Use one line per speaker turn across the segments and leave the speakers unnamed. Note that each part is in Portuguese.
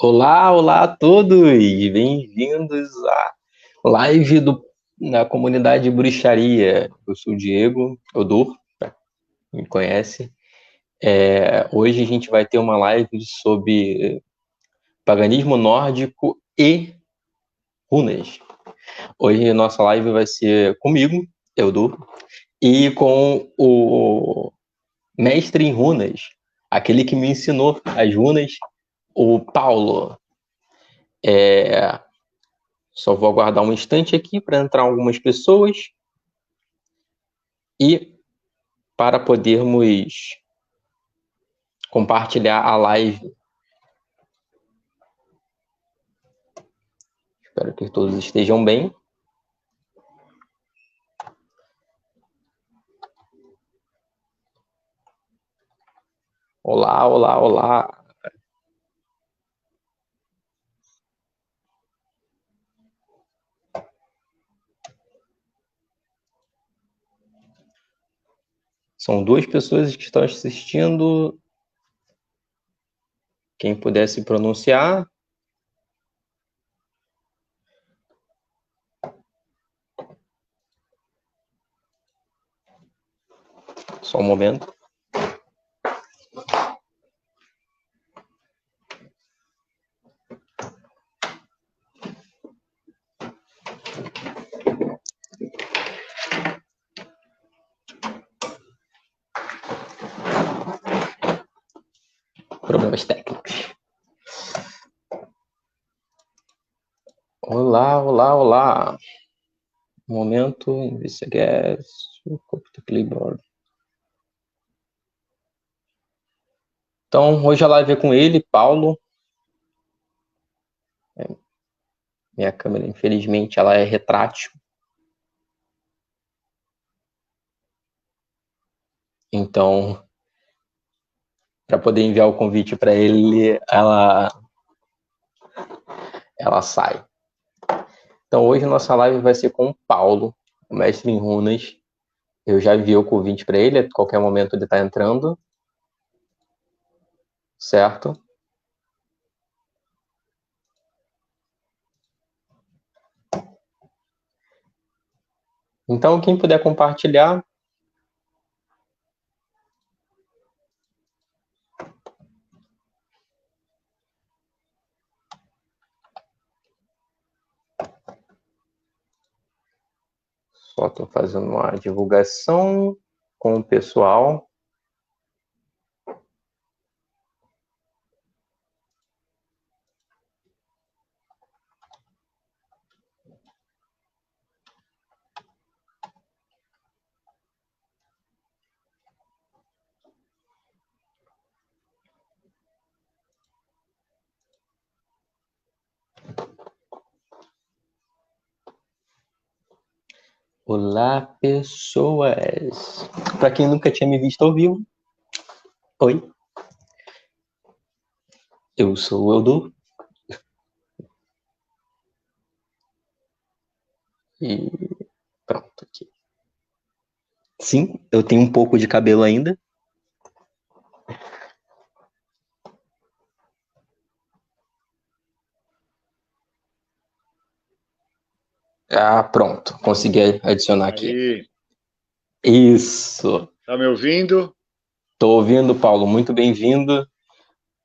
Olá, olá a todos! Bem-vindos à live na comunidade Bruxaria. Eu sou o Diego Odor, pra quem me conhece. Hoje a gente vai ter uma live sobre paganismo nórdico e runas. Hoje a nossa live vai ser comigo, Eudor, e com o mestre em runas, aquele que me ensinou as runas, o Paulo. Só vou aguardar um instante aqui para entrar algumas pessoas e para podermos compartilhar a live. Espero que todos estejam bem. Olá, olá, olá. São duas pessoas que estão assistindo. Quem pudesse pronunciar. Só um momento. Problemas técnicos. Olá, olá, olá. Um momento. Investigate. Clipboard. Então, hoje a live é com ele, Paulo. Minha câmera, infelizmente, ela é retrátil. Então, para poder enviar o convite para ele, ela sai. Então, hoje a nossa live vai ser com o Paulo, o mestre em runas. Eu já enviei o convite para ele, a qualquer momento ele está entrando. Certo? Então, quem puder compartilhar. Só estou fazendo uma divulgação com o pessoal. Olá, pessoas! Para quem nunca tinha me visto ao vivo, oi, eu sou o Edu. E pronto aqui. Sim, eu tenho um pouco de cabelo ainda. Ah, pronto. Consegui adicionar aqui.
Aí,
Isso.
tá me ouvindo?
Estou ouvindo, Paulo. Muito bem-vindo.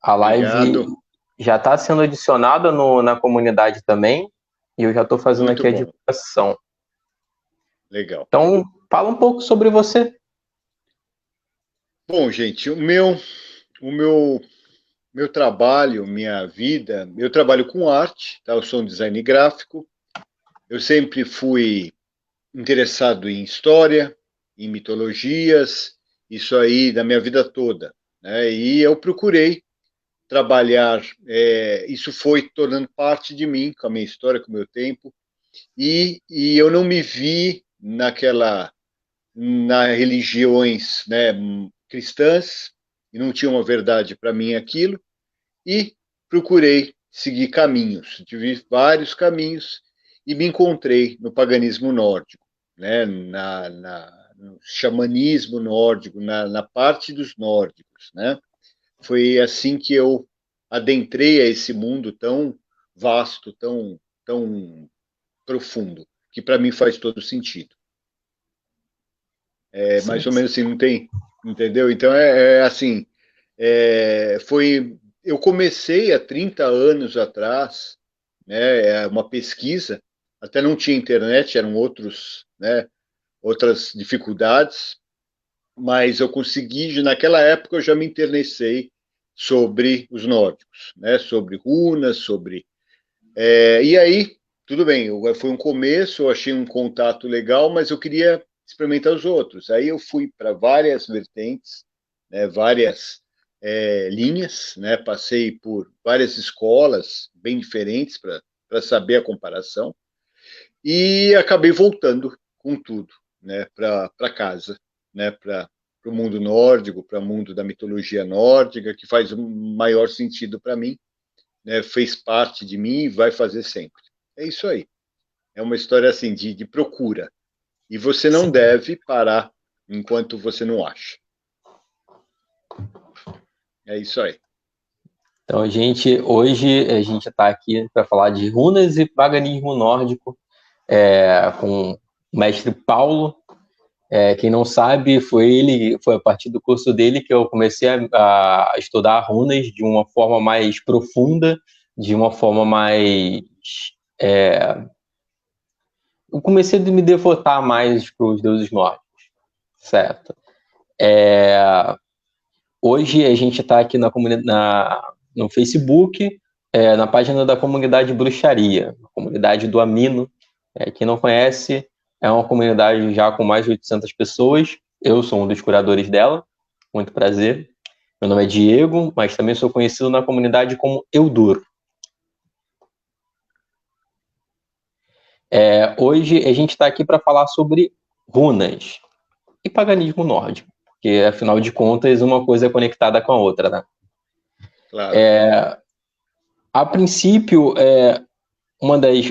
A live
Obrigado,
já está sendo adicionada na comunidade também. E eu já estou fazendo
muito
aqui a
bom,
divulgação.
legal.
Então, fala um pouco sobre você.
Bom, gente, o meu trabalho, minha vida, eu trabalho com arte, tá? Eu sou um design gráfico. Eu sempre fui interessado em história, em mitologias, isso aí da minha vida toda, né? E eu procurei trabalhar, isso foi tornando parte de mim, com a minha história, com o meu tempo, e eu não me vi nas religiões, né, cristãs, e não tinha uma verdade para mim aquilo, e procurei seguir caminhos. Tive vários caminhos e me encontrei no paganismo nórdico, né, no xamanismo nórdico, na parte dos nórdicos. Né? Foi assim que eu adentrei a esse mundo tão vasto, tão profundo, que para mim faz todo sentido. É
Sim,
mais ou
sim.
menos assim, não tem, entendeu? Então assim, eu comecei há 30 anos atrás, né, uma pesquisa, até não tinha internet, eram outros, né, outras dificuldades, mas eu consegui, naquela época eu já me internecei sobre os nórdicos, né, sobre runas, e aí, tudo bem, foi um começo, eu achei um contato legal, mas eu queria experimentar os outros. Aí eu fui para várias vertentes, né, várias linhas, né, passei por várias escolas bem diferentes para saber a comparação, e acabei voltando com tudo, né, para casa, né, para o mundo nórdico, para o mundo da mitologia nórdica, que faz o maior sentido para mim, né, fez parte de mim e vai fazer sempre. É isso aí. É uma história assim de procura. E você não
Sim.
deve parar enquanto você não acha. É isso aí.
Então, hoje a gente está aqui para falar de runas e paganismo nórdico, com o mestre Paulo. Quem não sabe, foi a partir do curso dele que eu comecei a estudar runas de uma forma mais profunda, de uma forma mais. é, eu comecei a me devotar mais para os deuses nórdicos, certo? Hoje a gente está aqui no Facebook, na página da comunidade Bruxaria, comunidade do Amino. Quem não conhece, é uma comunidade já com mais de 800 pessoas. Eu sou um dos curadores dela, muito prazer. Meu nome é Diego, mas também sou conhecido na comunidade como Eudoro. Hoje a gente está aqui para falar sobre runas e paganismo nórdico, porque afinal de contas uma coisa é conectada com a outra, né?
Claro.
A princípio, uma das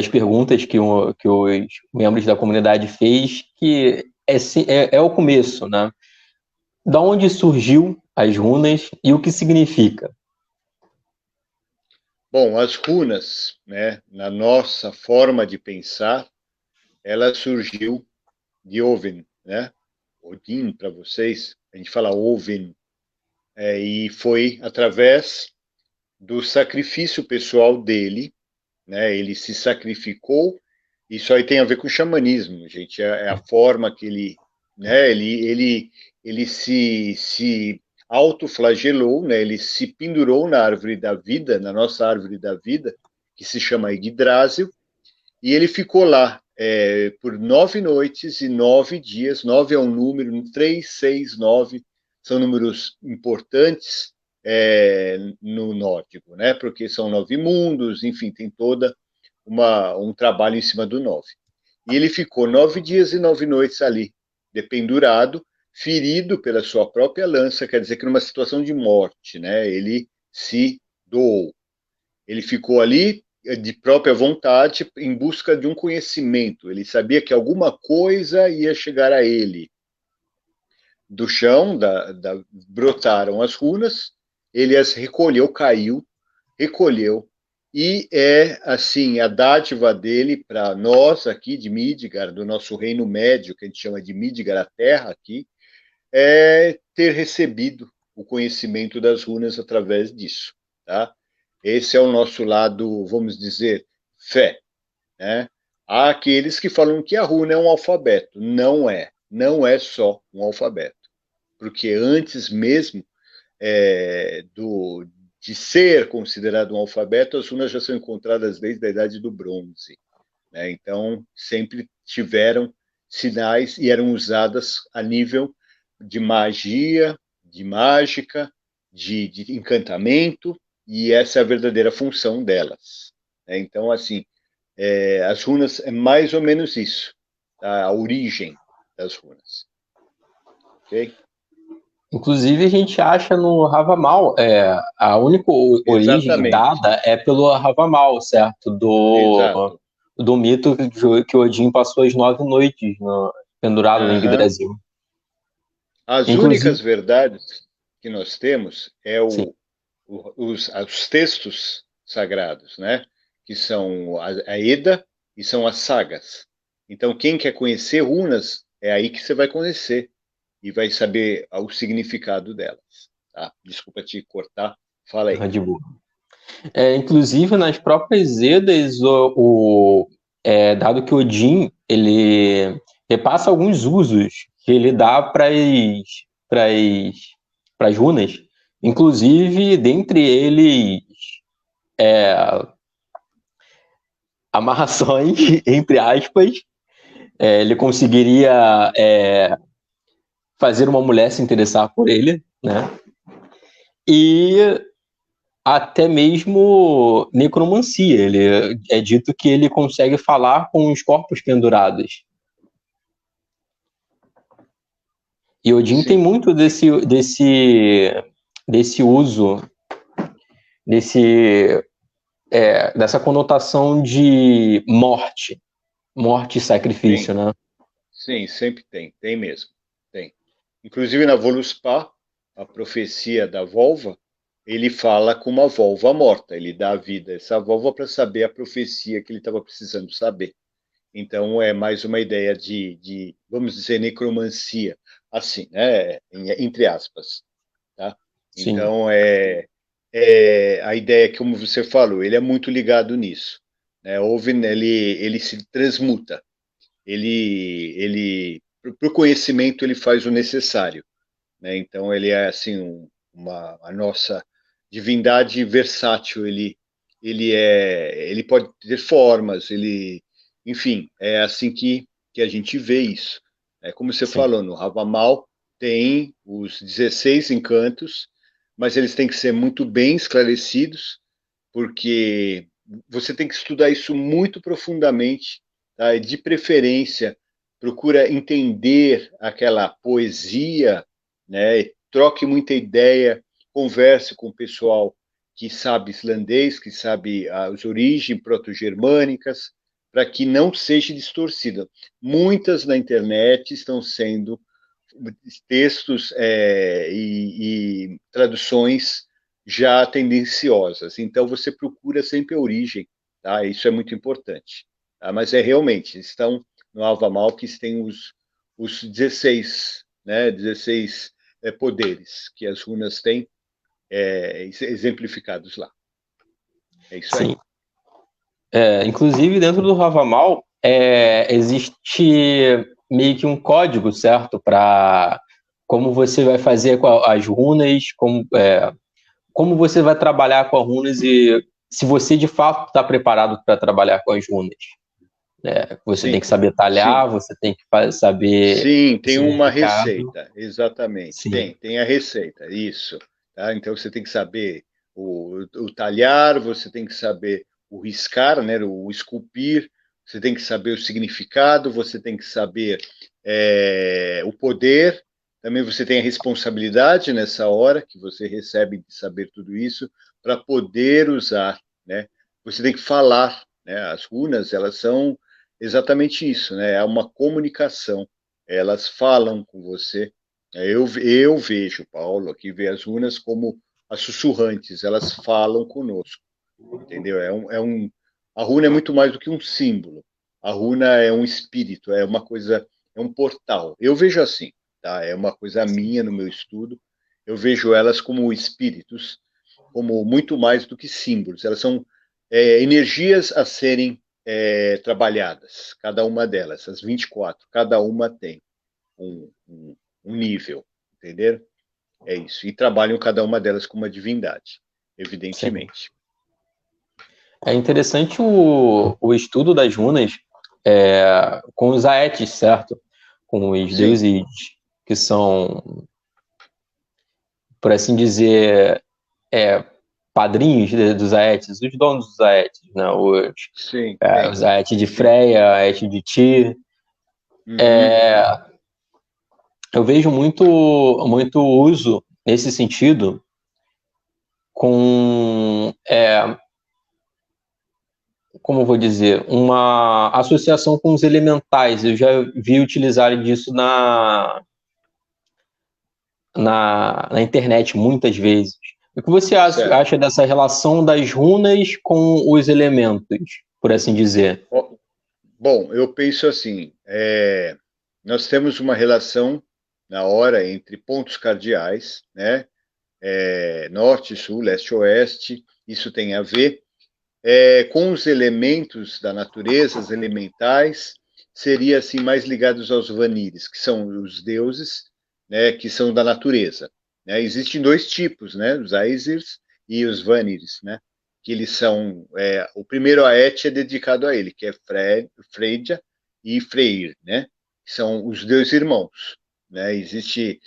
perguntas que os membros da comunidade fez, que é o começo, né? Da onde surgiu as runas e o que significa?
Bom, as runas, né, na nossa forma de pensar, ela surgiu de Odin, né? Odin para vocês, a gente fala Odin, e foi através do sacrifício pessoal dele, né? Ele se sacrificou. Isso aí tem a ver com o xamanismo, gente. É a forma que ele, né? Ele se autoflagelou, né? Ele se pendurou na árvore da vida, na nossa árvore da vida, que se chama Yggdrasil, e ele ficou lá por 9 noites e 9 dias. 9 é um número, 3, 6, 9 são números importantes no nórdico, né? Porque são 9 mundos, enfim, tem toda um trabalho em cima do 9. E ele ficou 9 dias e 9 noites ali, dependurado, ferido pela sua própria lança, quer dizer que numa situação de morte, né? Ele se doou. Ele ficou ali de própria vontade em busca de um conhecimento. Ele sabia que alguma coisa ia chegar a ele. Do chão brotaram as runas, ele as recolheu, caiu, recolheu, e é assim a dádiva dele para nós aqui de Midgard, do nosso reino médio, que a gente chama de Midgard, a terra aqui, é ter recebido o conhecimento das runas através disso, tá? Esse é o nosso lado, vamos dizer, fé, né? Há aqueles que falam que a runa é um alfabeto. Não é. Não é só um alfabeto. Porque antes mesmo de ser considerado um alfabeto, as runas já são encontradas desde a Idade do Bronze, né? Então, sempre tiveram sinais e eram usadas a nível de magia, de mágica, de encantamento, e essa é a verdadeira função delas, né? Então, assim, as runas é mais ou menos isso, tá? A origem das runas. Ok?
Inclusive, a gente acha no Havamal, a única origem
Exatamente.
dada é pelo Havamal, certo? Do,
Exato.
do mito que Odin passou as 9 noites pendurado no
Aham.
Yggdrasil.
As
Inclusive,
únicas verdades que nós temos é
sim.
os textos sagrados, né? Que são a Eda e são as sagas. Então, quem quer conhecer runas, é aí que você vai conhecer e vai saber o significado delas. Tá? Desculpa te cortar, fala aí.
De boa. Inclusive, nas próprias Edas, dado que Odin, ele repassa alguns usos que ele dá para as runas, inclusive, dentre eles, amarrações, entre aspas, ele conseguiria fazer uma mulher se interessar por ele, né? E até mesmo necromancia. Ele é dito que ele consegue falar com os corpos pendurados. E Odin tem
Sim,
muito desse uso, dessa conotação de morte e
tem.
sacrifício, né?
Sim, sempre tem mesmo. Tem. Inclusive na Voluspa, a profecia da volva, ele fala com uma volva morta, ele dá a vida a essa volva para saber a profecia que ele estava precisando saber. Então é mais uma ideia vamos dizer, necromancia, assim, né? Entre aspas, tá?
Sim,
Então a ideia, como você falou, ele é muito ligado nisso, né? Ele se transmuta, para o conhecimento ele faz o necessário, né? Então ele é assim a nossa divindade versátil. Ele pode ter formas, enfim, é assim que a gente vê isso. É como você
sim,
falou, no Havamal tem os 16 encantos, mas eles têm que ser muito bem esclarecidos, porque você tem que estudar isso muito profundamente, tá? E de preferência, procura entender aquela poesia, né? Troque muita ideia, converse com o pessoal que sabe islandês, que sabe as origens proto-germânicas, para que não seja distorcida. Muitas na internet estão sendo textos e traduções já tendenciosas. Então você procura sempre a origem, tá? Isso é muito importante. Tá? Mas realmente, estão no Alva Malkis tem os 16, né? 16 poderes que as runas têm exemplificados lá. É isso aí.
sim. Inclusive, dentro do Havamal, existe meio que um código, certo? Para como você vai fazer com as runas, como você vai trabalhar com as runas e se você de fato está preparado para trabalhar com as runas. Você tem
Sim,
que saber
sim.
talhar, você tem que saber
Sim,
o
tem uma
significado.
receita, exatamente.
Sim,
Tem a receita, isso. Tá? Então você tem que saber o talhar, você tem que saber o riscar, né, o esculpir, você tem que saber o significado, você tem que saber o poder, também você tem a responsabilidade nessa hora que você recebe de saber tudo isso para poder usar, né? Você tem que falar, né? As runas, elas são exatamente isso, né? É uma comunicação. Elas falam com você. Eu vejo, Paulo, aqui vê as runas como as sussurrantes, elas falam conosco, entendeu? A runa é muito mais do que um símbolo. A runa é um espírito, é uma coisa, é um portal. Eu vejo assim, tá? É uma coisa minha no meu estudo. Eu vejo elas como espíritos, como muito mais do que símbolos. Elas são energias a serem trabalhadas, cada uma delas, as 24, cada uma tem um nível, entendeu? É isso. E trabalham cada uma delas com uma divindade,
sim.
evidentemente.
É interessante o estudo das runas com os Aetes, certo? Com os
Sim,
deuses que são, por assim dizer, padrinhos dos Aetes, os donos dos Aetes, né?
sim, tem.
Os Aetes de
Sim.
Freya, Aetes de Tyr.
Uhum.
Eu vejo muito uso nesse sentido com, como vou dizer, uma associação com os elementais. Eu já vi utilizar disso na internet muitas vezes. O que você
Certo.
acha dessa relação das runas com os elementos, por assim dizer?
Bom, eu penso assim, nós temos uma relação na hora entre pontos cardeais, né? Norte, sul, leste, oeste, isso tem a ver com os elementos da natureza, os elementais, seria assim mais ligados aos vanires, que são os deuses, né, que são da natureza. Né? Existem dois tipos, né, os Aesirs e os vanires, né, que eles são, o primeiro Aet é dedicado a ele, que é Freya e Freyr, né, que são os dois irmãos. Né? Existe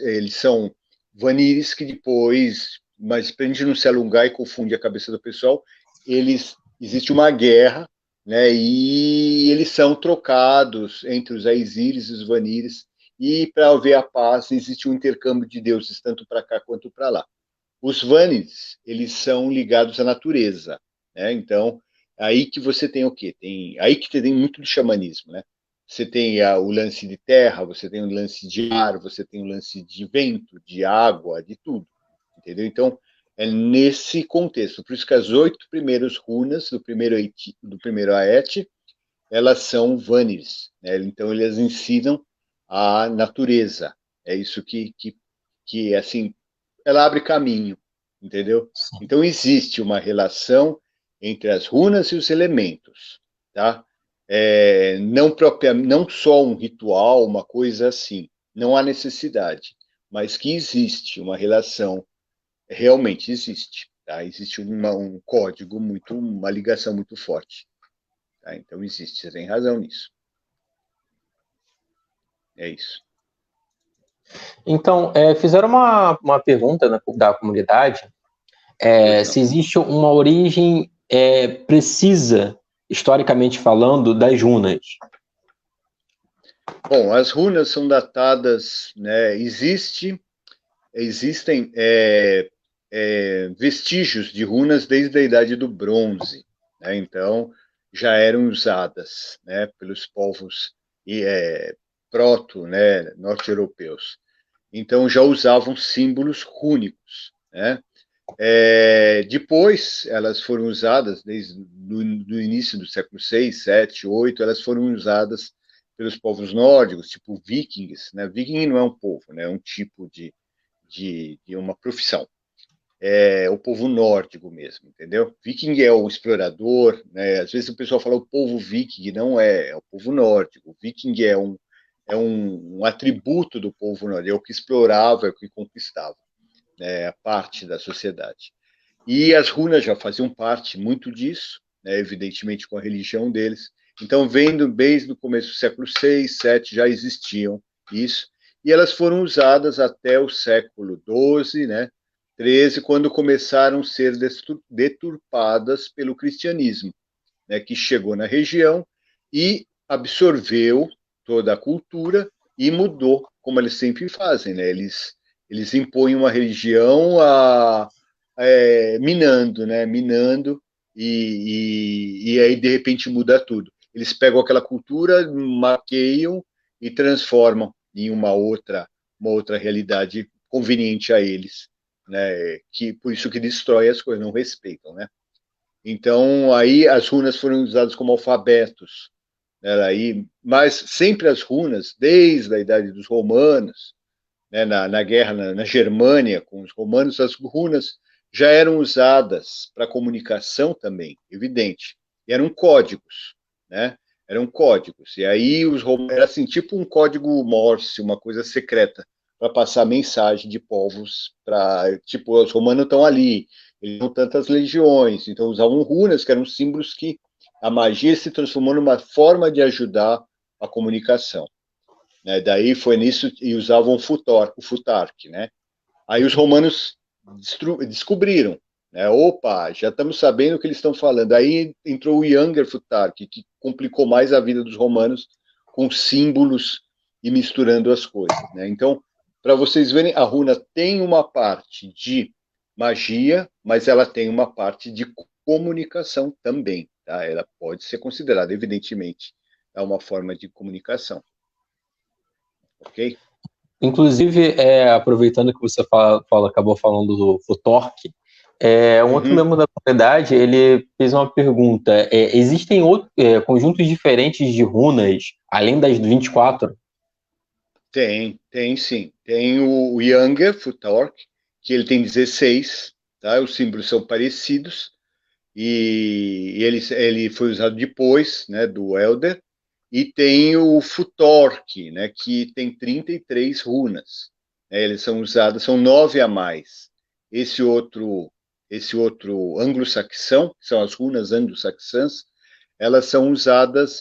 eles são vanires que depois, mas para a gente não se alongar e confundir a cabeça do pessoal, existe uma guerra, né, e eles são trocados entre os Aesiris e os Vanires, e para haver a paz existe um intercâmbio de deuses tanto para cá quanto para lá. Os Vanires, eles são ligados à natureza, né? Então, aí que você tem o quê? Aí que tem muito do xamanismo, né? Você tem o lance de terra, você tem o lance de ar, você tem o lance de vento, de água, de tudo, entendeu? Então, é nesse contexto. Por isso que as 8 primeiras runas do primeiro Aet, elas são Vanires, né? Então, eles ensinam a natureza. É isso que assim, ela abre caminho, entendeu? Então existe uma relação entre as runas e os elementos, tá? Não só um ritual, uma coisa assim, não há necessidade, mas que existe uma relação, realmente existe, tá? Existe um código uma ligação muito forte, tá? Então existe, você tem razão nisso, é isso.
Então, fizeram uma pergunta da comunidade,
Pois
se
não.
existe uma origem precisa, historicamente falando, das runas.
Bom, as runas são datadas, né? Existem vestígios de runas desde a Idade do Bronze, né? Então já eram usadas, né, pelos povos proto, né, norte-europeus. Então já usavam símbolos rúnicos, né? Depois elas foram usadas desde do início do século 6, 7, 8, elas foram usadas pelos povos nórdicos, tipo vikings, né? Viking não é um povo, né? É um tipo de uma profissão. É o povo nórdico mesmo, entendeu? Viking é o explorador, né? Às vezes o pessoal fala o povo viking, não é o povo nórdico. O viking é um atributo do povo nórdico, é o que explorava, é o que conquistava, né? A parte da sociedade. E as runas já faziam parte muito disso, né? Evidentemente com a religião deles. Então, vendo desde o começo do século 6, 7, já existiam isso, e elas foram usadas até o século 12, né? 13, quando começaram a ser deturpadas pelo cristianismo, né? Que chegou na região e absorveu toda a cultura e mudou, como eles sempre fazem, né? Eles impõem uma religião minando, né? Minando e aí de repente muda tudo. Eles pegam aquela cultura, maqueiam e transformam em uma outra realidade conveniente a eles, né? Que por isso que destrói as coisas, não respeitam, né? Então aí as runas foram usadas como alfabetos, né? Aí, mas sempre as runas, desde a idade dos romanos, né, na guerra na Germânia com os romanos, as runas já eram usadas para comunicação também, evidente. E eram códigos, né? Eram códigos. E aí era assim, tipo um código Morse, uma coisa secreta, para passar mensagem de povos para, tipo, os romanos estão ali, eles tinham tantas legiões, então usavam runas, que eram símbolos que a magia se transformou numa forma de ajudar a comunicação, né? Daí foi nisso e usavam o futark, né? Aí os romanos descobriram, né? Opa, já estamos sabendo o que eles estão falando. Aí entrou o Younger Futark, que complicou mais a vida dos romanos com símbolos e misturando as coisas, né? Então, para vocês verem, a runa tem uma parte de magia, mas ela tem uma parte de comunicação também, tá? Ela pode ser considerada, evidentemente, uma forma de comunicação, ok?
Inclusive, aproveitando que você acabou falando do Futork, um outro
Uhum.
membro da comunidade, ele fez uma pergunta. Existem conjuntos diferentes de runas, além das 24?
Tem sim. Tem o Younger Futork, que ele tem 16, tá? Os símbolos são parecidos, e ele foi usado depois, né, do Elder. E tem o Futork, né, que tem 33 runas. Eles são usadas, são 9 a mais. Esse outro, esse outro anglo-saxão, que são as runas anglo-saxãs, elas são usadas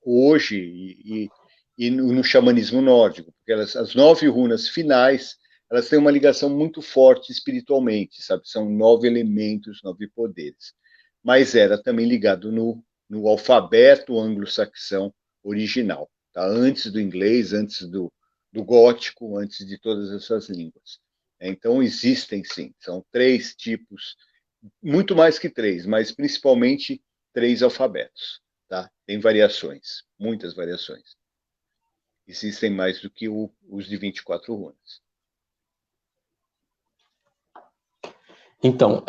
hoje e no xamanismo nórdico, porque as 9 runas finais, elas têm uma ligação muito forte espiritualmente, sabe? São 9 elementos, 9 poderes. Mas era também ligado no alfabeto anglo-saxão original, tá? Antes do inglês, antes do gótico, antes de todas essas línguas. Então, existem sim, são 3 tipos, muito mais que 3, mas principalmente 3 alfabetos. Tá? Tem variações, muitas variações. Existem mais do que os de 24 runas.
Então,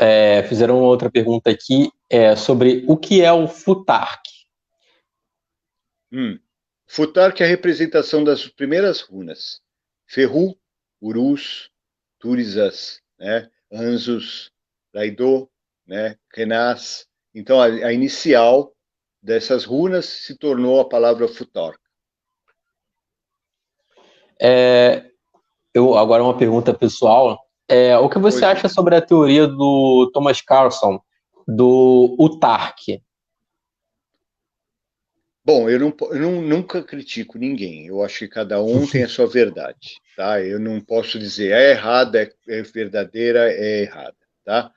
fizeram outra pergunta aqui sobre o que é o Futark.
Futark é a representação das primeiras runas. Ferru, Urus, Turizas, né? Anzus, Raidô, né? Kenas. Então, a inicial dessas runas se tornou a palavra Futark.
Agora uma pergunta pessoal. O que você
Pois
acha
não.
sobre a teoria do Thomas Carlson, do Utark?
Bom, nunca critico ninguém. Eu acho que cada um tem a sua verdade, tá? Eu não posso dizer é errada, é verdadeira, é errada, tá?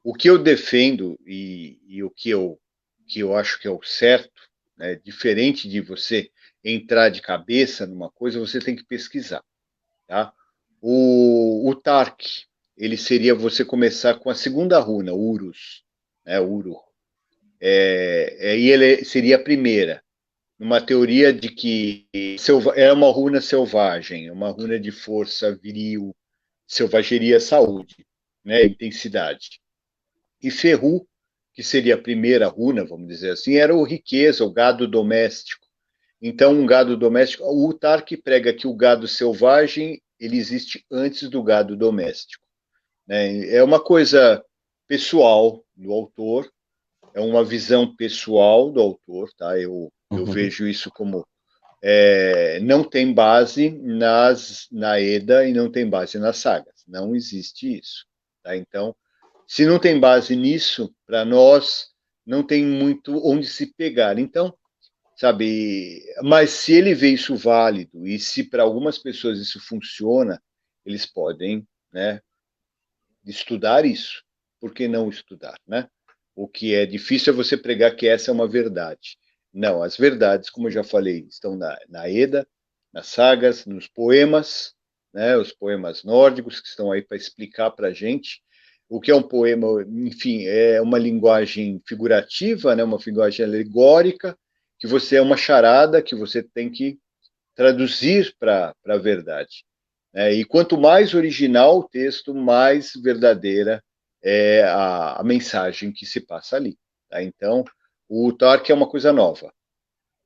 O que eu defendo e o que eu acho que é o certo, né, diferente de você entrar de cabeça numa coisa, você tem que pesquisar, tá? O Tark, ele seria você começar com a segunda runa, Urus, né, Uru. E ele seria a primeira, numa teoria de que é uma runa selvagem, uma runa de força viril, selvageria, saúde, né, intensidade. E Ferru, que seria a primeira runa, vamos dizer assim, era o riqueza, o gado doméstico. Então, um gado doméstico, o Tark prega que o gado selvagem ele existe antes do gado doméstico. Né? É uma coisa pessoal do autor, é uma visão pessoal do autor, tá? Eu
Uhum.
vejo isso como não tem base na Eda e não tem base nas sagas. Não existe isso. Tá? Então, se não tem base nisso, para nós não tem muito onde se pegar. Então, sabe, mas se ele vê isso válido e se para algumas pessoas isso funciona, eles podem, né, estudar isso. Por que não estudar, né? O que é difícil é você pregar que essa é uma verdade. Não, as verdades, como eu já falei, estão na Eda, nas sagas, nos poemas, né, os poemas nórdicos que estão aí para explicar para a gente o que é um poema. Enfim, é uma linguagem figurativa, né, uma linguagem alegórica, que você é uma charada que você tem que traduzir para a verdade. E quanto mais original o texto, mais verdadeira é a mensagem que se passa ali. Tá? Então, o Tark é uma coisa nova.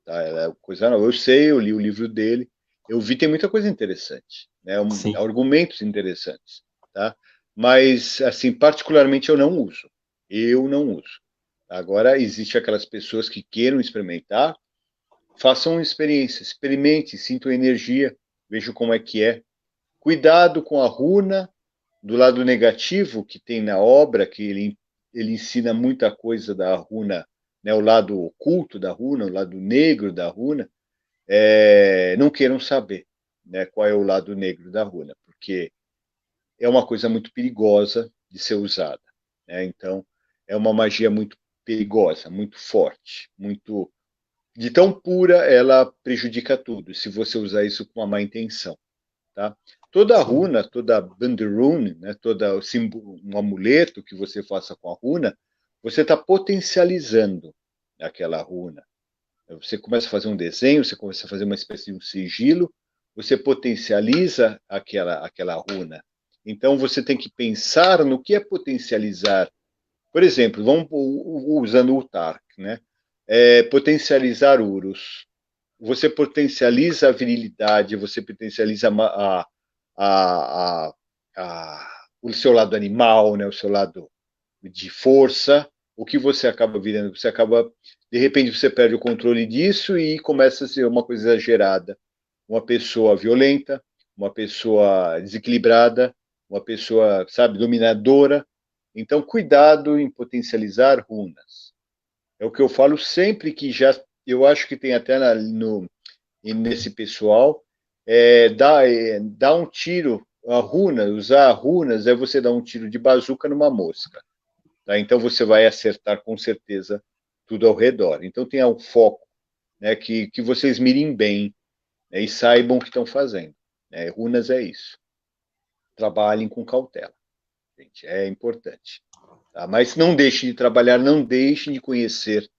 Tá? É uma coisa nova. Eu sei, eu li o livro dele, eu vi tem muita coisa interessante, né?
Sim.
Argumentos interessantes. Tá? Mas, assim, particularmente eu não uso. Eu não uso. Agora, existe aquelas pessoas que queiram experimentar, façam uma experiência, experimente, sintam energia, vejam como é que é. Cuidado com a runa do lado negativo que tem na obra, que ele ensina muita coisa da runa, né, o lado oculto da runa, o lado negro da runa, não queiram saber, né, qual é o lado negro da runa, porque é uma coisa muito perigosa de ser usada. Né? Então, é uma magia muito perigosa, muito forte, muito de tão pura, ela prejudica tudo, se você usar isso com uma má intenção. Tá? Toda
Sim.
runa, toda banderune, né, toda símbolo, um amuleto que você faça com a runa, você está potencializando aquela runa. Você começa a fazer um desenho, você começa a fazer uma espécie de um sigilo, você potencializa aquela runa. Então, você tem que pensar no que é potencializar. Por exemplo, vamos usando o Tark, né? Potencializar Urus. Você potencializa a virilidade, você potencializa a, a, o seu lado animal, né? O seu lado de força. O que você acaba virando? Você acaba, de repente, você perde o controle disso e começa a ser uma coisa exagerada. Uma pessoa violenta, uma pessoa desequilibrada, uma pessoa, sabe, dominadora. Então, cuidado em potencializar runas. É o que eu falo sempre que já, eu acho que tem até nesse pessoal, dar um tiro, a runa, usar runas é você dar um tiro de bazuca numa mosca. Tá? Então você vai acertar com certeza tudo ao redor. Então tenha um foco, né, que vocês mirem bem, né, e saibam o que estão fazendo. Né? Runas é isso. Trabalhem com cautela, gente, é importante. Tá? Mas não deixem de trabalhar, não deixem de conhecer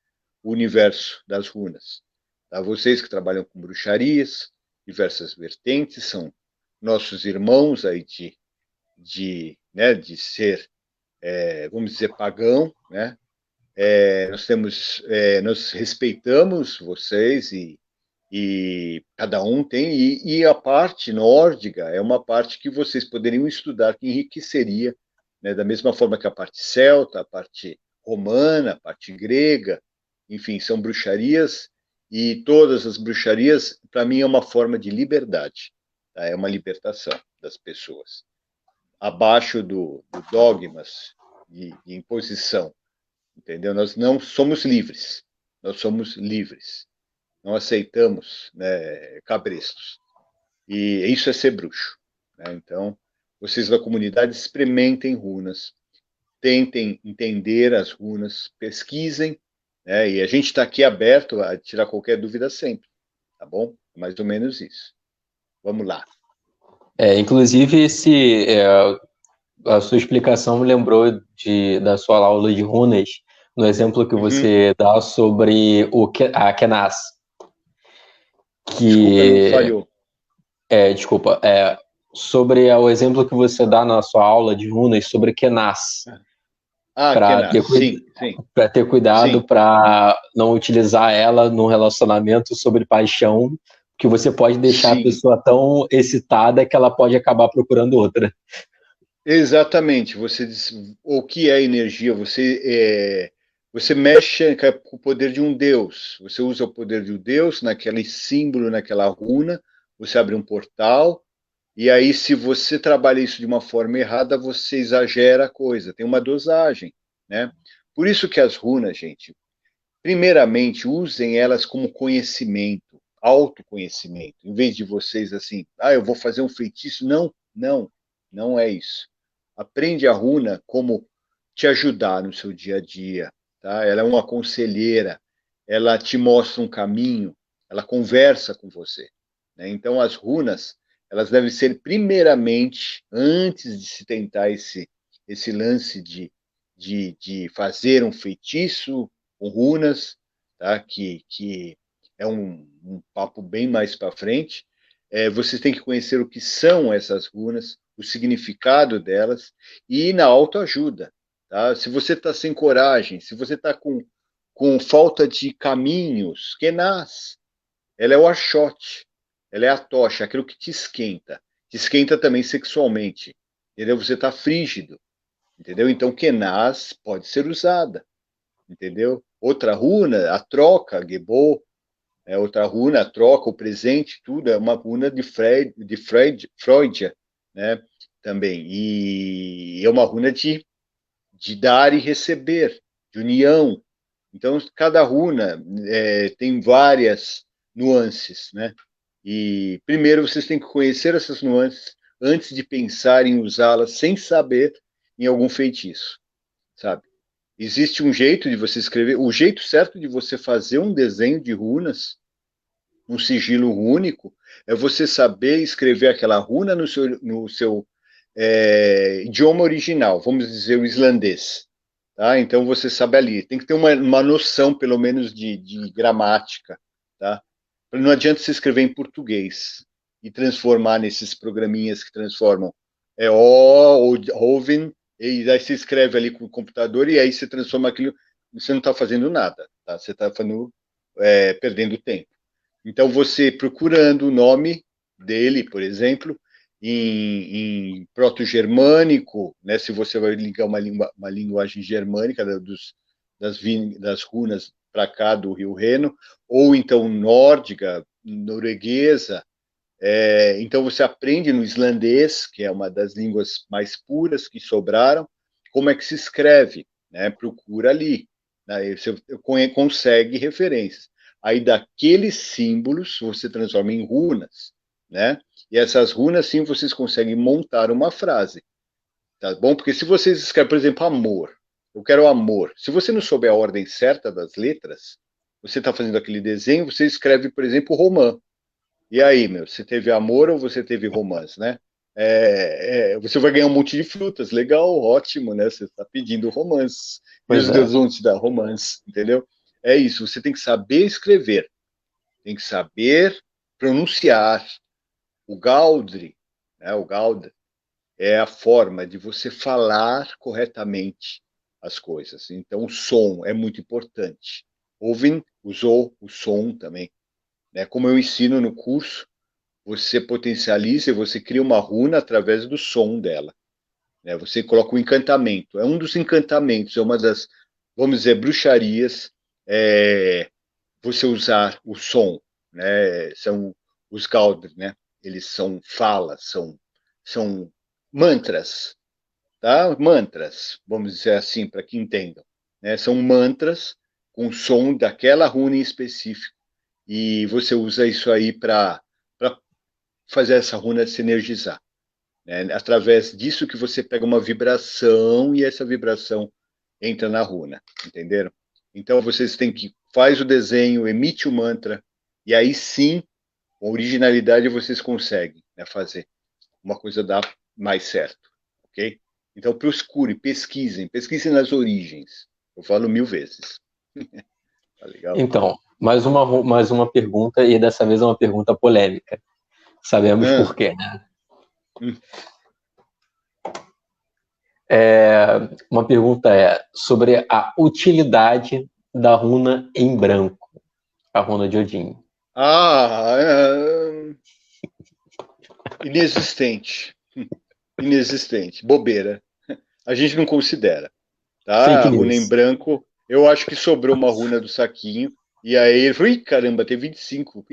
o universo das runas. Tá? Vocês que trabalham com bruxarias, diversas vertentes, são nossos irmãos aí de ser, vamos dizer, pagão, né? Nós respeitamos vocês e cada um tem, e a parte nórdica é uma parte que vocês poderiam estudar, que enriqueceria, né, da mesma forma que a parte celta, a parte romana, a parte grega, enfim, são bruxarias, e todas as bruxarias, para mim, é uma forma de liberdade, tá? É uma libertação das pessoas. Abaixo do dogmas de imposição, entendeu? Nós não somos livres, nós somos livres. Não aceitamos, né, cabrestos. E isso é ser bruxo. Né? Então, vocês da comunidade experimentem runas, tentem entender as runas, pesquisem, né? E a gente está aqui aberto a tirar qualquer dúvida sempre, tá bom? Mais ou menos isso. Vamos lá.
Inclusive, a sua explicação me lembrou da sua aula de runas, no exemplo que
Uhum.
você dá sobre a Kenas,
Desculpa, não
que
falhou.
desculpa, sobre o exemplo que você dá na sua aula de runas sobre Kenas,
Ah,
para
Kenas,
ter,
sim, sim,
para ter cuidado
sim.
para não utilizar ela num relacionamento sobre paixão, que você pode deixar a
Sim,
pessoa tão excitada que ela pode acabar procurando outra.
exatamente. Você diz, o que é energia? Você mexe com o poder de um Deus. Você usa o poder de um Deus naquele símbolo, naquela runa. Você abre um portal. E aí, se você trabalha isso de uma forma errada, você exagera a coisa. Tem uma dosagem, né? Por isso que as runas, gente, primeiramente, usem elas como conhecimento, autoconhecimento, em vez de vocês assim, eu vou fazer um feitiço. Não, não, não é isso. Aprende a runa como te ajudar no seu dia a dia, tá? Ela é uma conselheira, ela te mostra um caminho, ela conversa com você, né? Então, as runas, elas devem ser primeiramente, antes de se tentar esse lance de fazer um feitiço com runas, tá? Que é um papo bem mais para frente. Você tem que conhecer o que são essas runas, o significado delas e ir na autoajuda. Tá? Se você está sem coragem, se você está com falta de caminhos, que nasce. Ela é o archote, ela é a tocha, aquilo que te esquenta. Te esquenta também sexualmente. Entendeu? Você está frígido. Entendeu? Então, Kenaz pode ser usada. Entendeu? Outra runa, a troca, Gebô, outra runa, a troca, o presente, tudo é uma runa Freud, né? Também. E é uma runa de dar e receber, de união. Então, cada runa tem várias nuances, né? E primeiro vocês têm que conhecer essas nuances antes de pensar em usá-las sem saber em algum feitiço, sabe? Existe um jeito de você escrever, o jeito certo de você fazer um desenho de runas, um sigilo único, é você saber escrever aquela runa no seu idioma original, vamos dizer o islandês. Tá? Então você sabe ali, tem que ter uma noção, pelo menos, de gramática. Tá? Não adianta você escrever em português. e transformar nesses programinhas que transformam O ou Oven, e aí você escreve ali com o computador e aí você transforma aquilo, você não está fazendo nada, tá? Você está perdendo tempo. Então, você procurando o nome dele, por exemplo, em proto-germânico, né, se você vai ligar uma linguagem germânica das runas para cá do Rio Reno, ou então nórdica, norueguesa, então você aprende no islandês, que é uma das línguas mais puras que sobraram, como é que se escreve, né? Procura ali, né? Você consegue referências. Aí daqueles símbolos você transforma em runas, né? E essas runas sim vocês conseguem montar uma frase, tá bom? Porque se vocês escrevem, por exemplo, amor, eu quero amor. Se você não souber a ordem certa das letras, você está fazendo aquele desenho, você escreve, por exemplo, romã. E aí, meu, você teve amor ou você teve romance, né? Você vai ganhar um monte de frutas, legal, ótimo, né? Você está pedindo romance. E
Pois
os
é.
deuses vão te dar romance, entendeu? É isso, você tem que saber escrever, tem que saber pronunciar. O Gaudry, né? O Gaudry é a forma de você falar corretamente as coisas. Então, o som é muito importante. Ouvem usou o som também, né? Como eu ensino no curso, você potencializa e você cria uma runa através do som dela, né? Você coloca um encantamento. É um dos encantamentos, é uma das, vamos dizer, bruxarias, você usar o som, né? São os Gaudry, né? Eles são falas, são mantras, tá? Mantras, vamos dizer assim, para que entendam, né? São mantras com som daquela runa em específico. E você usa isso aí para fazer essa runa se energizar. Né? Através disso que você pega uma vibração e essa vibração entra na runa, entenderam? Então vocês têm que faz o desenho, emite o mantra e aí sim, com originalidade vocês conseguem, né, fazer uma coisa dar mais certo, ok? Então procure, pesquisem nas origens. Eu falo 1000 vezes. Tá legal?
Então, mais uma pergunta, e dessa vez é uma pergunta polêmica. Sabemos
Ah,
por quê, né?
hum.
Uma pergunta é sobre a utilidade da runa em branco, a runa de Odin.
Ah, inexistente. Inexistente. Bobeira. A gente não considera, tá?
Fake
A runa em
news.
branco, eu acho que sobrou uma runa do saquinho, e aí ele falou, ih, caramba, tem 25.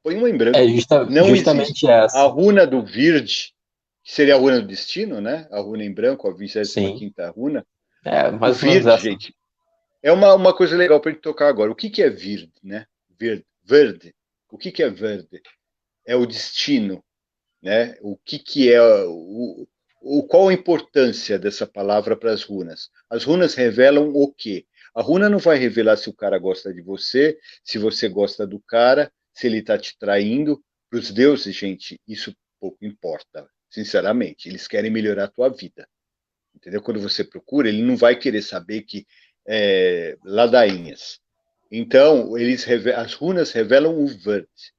Põe uma em
É
branco. Não existe.
justamente
A
essa.
runa do Virde, que seria a runa do destino, né? A runa em branco, a
Sim.
25ª runa.
É,
O
mais ou menos
Virde,
essa.
gente, é uma coisa legal para gente tocar agora. O que é Virde, né? Verde. Verde. O que é verde? É o destino, né? O que é qual a importância dessa palavra para as runas? As runas revelam o quê? A runa não vai revelar se o cara gosta de você, se você gosta do cara, se ele está te traindo. Para os deuses, gente, isso pouco importa, sinceramente. Eles querem melhorar a tua vida, entendeu? Quando você procura, ele não vai querer saber que ladainhas. Então, as runas revelam o verde.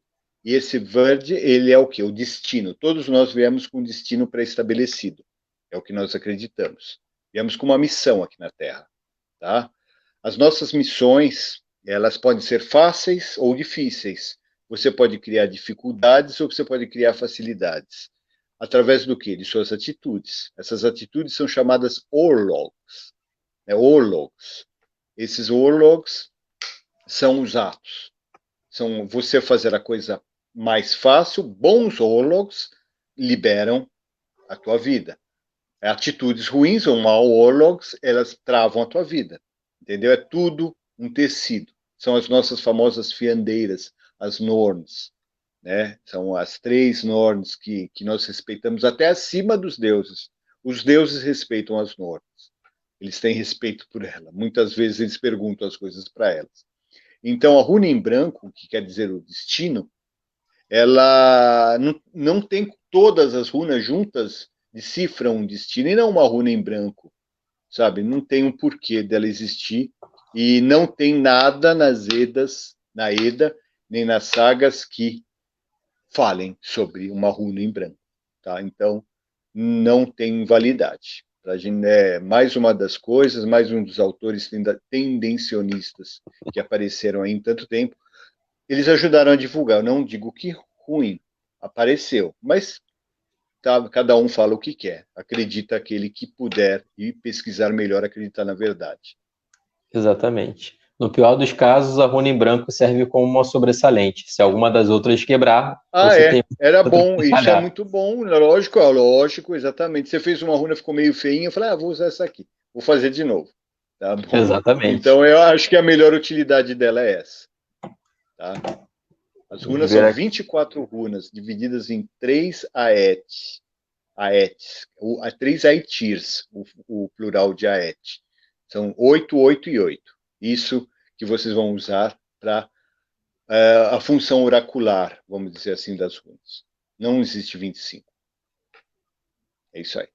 E esse verde, ele é o quê? O destino. Todos nós viemos com um destino pré-estabelecido. É o que nós acreditamos. Viemos com uma missão aqui na Terra, tá? As nossas missões, elas podem ser fáceis ou difíceis. Você pode criar dificuldades ou você pode criar facilidades. Através do quê? De suas atitudes. Essas atitudes são chamadas orlogs. Né? Orlogs. Esses orlogs são os atos. São você fazer a coisa mais fácil. Bons orlogs liberam a tua vida. Atitudes ruins ou mau orlogs, elas travam a tua vida. Entendeu? É tudo um tecido. São as nossas famosas fiandeiras, as norns. Né? São as 3 norns que nós respeitamos até acima dos deuses. Os deuses respeitam as norns. Eles têm respeito por ela. Muitas vezes eles perguntam as coisas para elas. Então, a runa em branco, que quer dizer o destino, ela não tem todas as runas juntas decifram um destino, e não uma runa em branco, sabe? Não tem um porquê dela existir, e não tem nada na Eda, nem nas sagas que falem sobre uma runa em branco. Tá? Então, não tem validade. A gente é mais uma das coisas, mais um dos autores tendencionistas que apareceram aí em tanto tempo. Eles ajudaram a divulgar. Eu não digo que ruim, apareceu, mas tá, cada um fala o que quer. Acredita aquele que puder e pesquisar melhor, acreditar na verdade.
Exatamente. No pior dos casos, a runa em branco serve como uma sobressalente. Se alguma das outras quebrar, você tem
Era
outra
bom,
para
isso é
trabalhar.
muito bom, lógico, exatamente. Você fez uma runa, ficou meio feinha, eu falei, vou usar essa aqui, vou fazer de novo. Tá bom?
Exatamente.
Então eu acho que a melhor utilidade dela é essa. Tá? As
Vamos
runas
ver
são
aqui.
24 runas, divididas em 3 aetes. Três aetirs, o plural de aet. São 8, 8 e 8. Isso que vocês vão usar para a função oracular, vamos dizer assim, das runas. Não existe 25. É isso aí.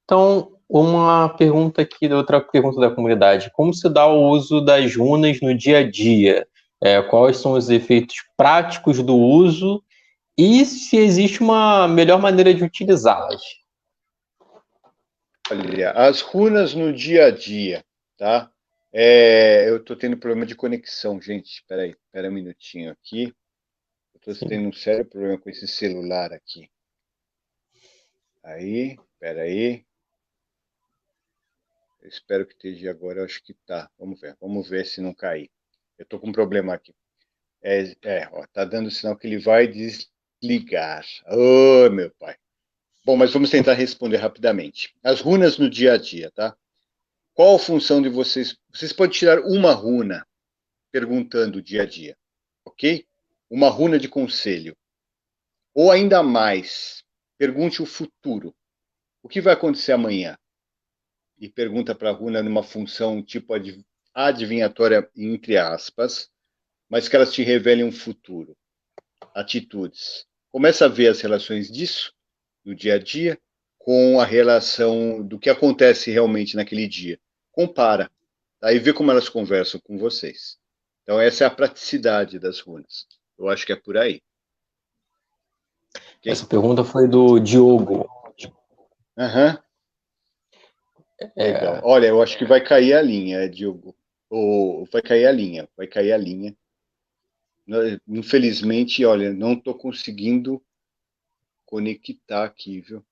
Então, uma pergunta aqui, outra pergunta da comunidade. Como se dá o uso das runas no dia a dia? Quais são os efeitos práticos do uso e se existe uma melhor maneira de utilizá-las?
Olha, as runas no dia a dia, tá? Eu estou tendo problema de conexão, gente. Espera um minutinho aqui. Eu estou tendo um sério problema com esse celular aqui. Espera aí. Eu espero que esteja agora, eu acho que tá. Vamos ver se não cair. Eu estou com um problema aqui. Tá dando sinal que ele vai desligar. Oh, meu pai. Bom, mas vamos tentar responder rapidamente. As runas no dia a dia, tá? Qual a função de vocês? Vocês podem tirar uma runa perguntando o dia a dia, ok? Uma runa de conselho. Ou ainda mais, pergunte o futuro. O que vai acontecer amanhã? E pergunta para a runa numa função tipo adivinhatória, entre aspas, mas que elas te revelem um futuro, atitudes. Começa a ver as relações disso no dia a dia com a relação do que acontece realmente naquele dia. Compara, tá? E vê como elas conversam com vocês. Então essa é a praticidade das runas. Eu acho que é por aí.
Essa
Okay?
pergunta foi do Diogo.
Uhum. Legal. Olha, eu acho que vai cair a linha, Diogo. Vai cair a linha, vai cair a linha. Infelizmente, olha, não estou conseguindo conectar aqui, viu?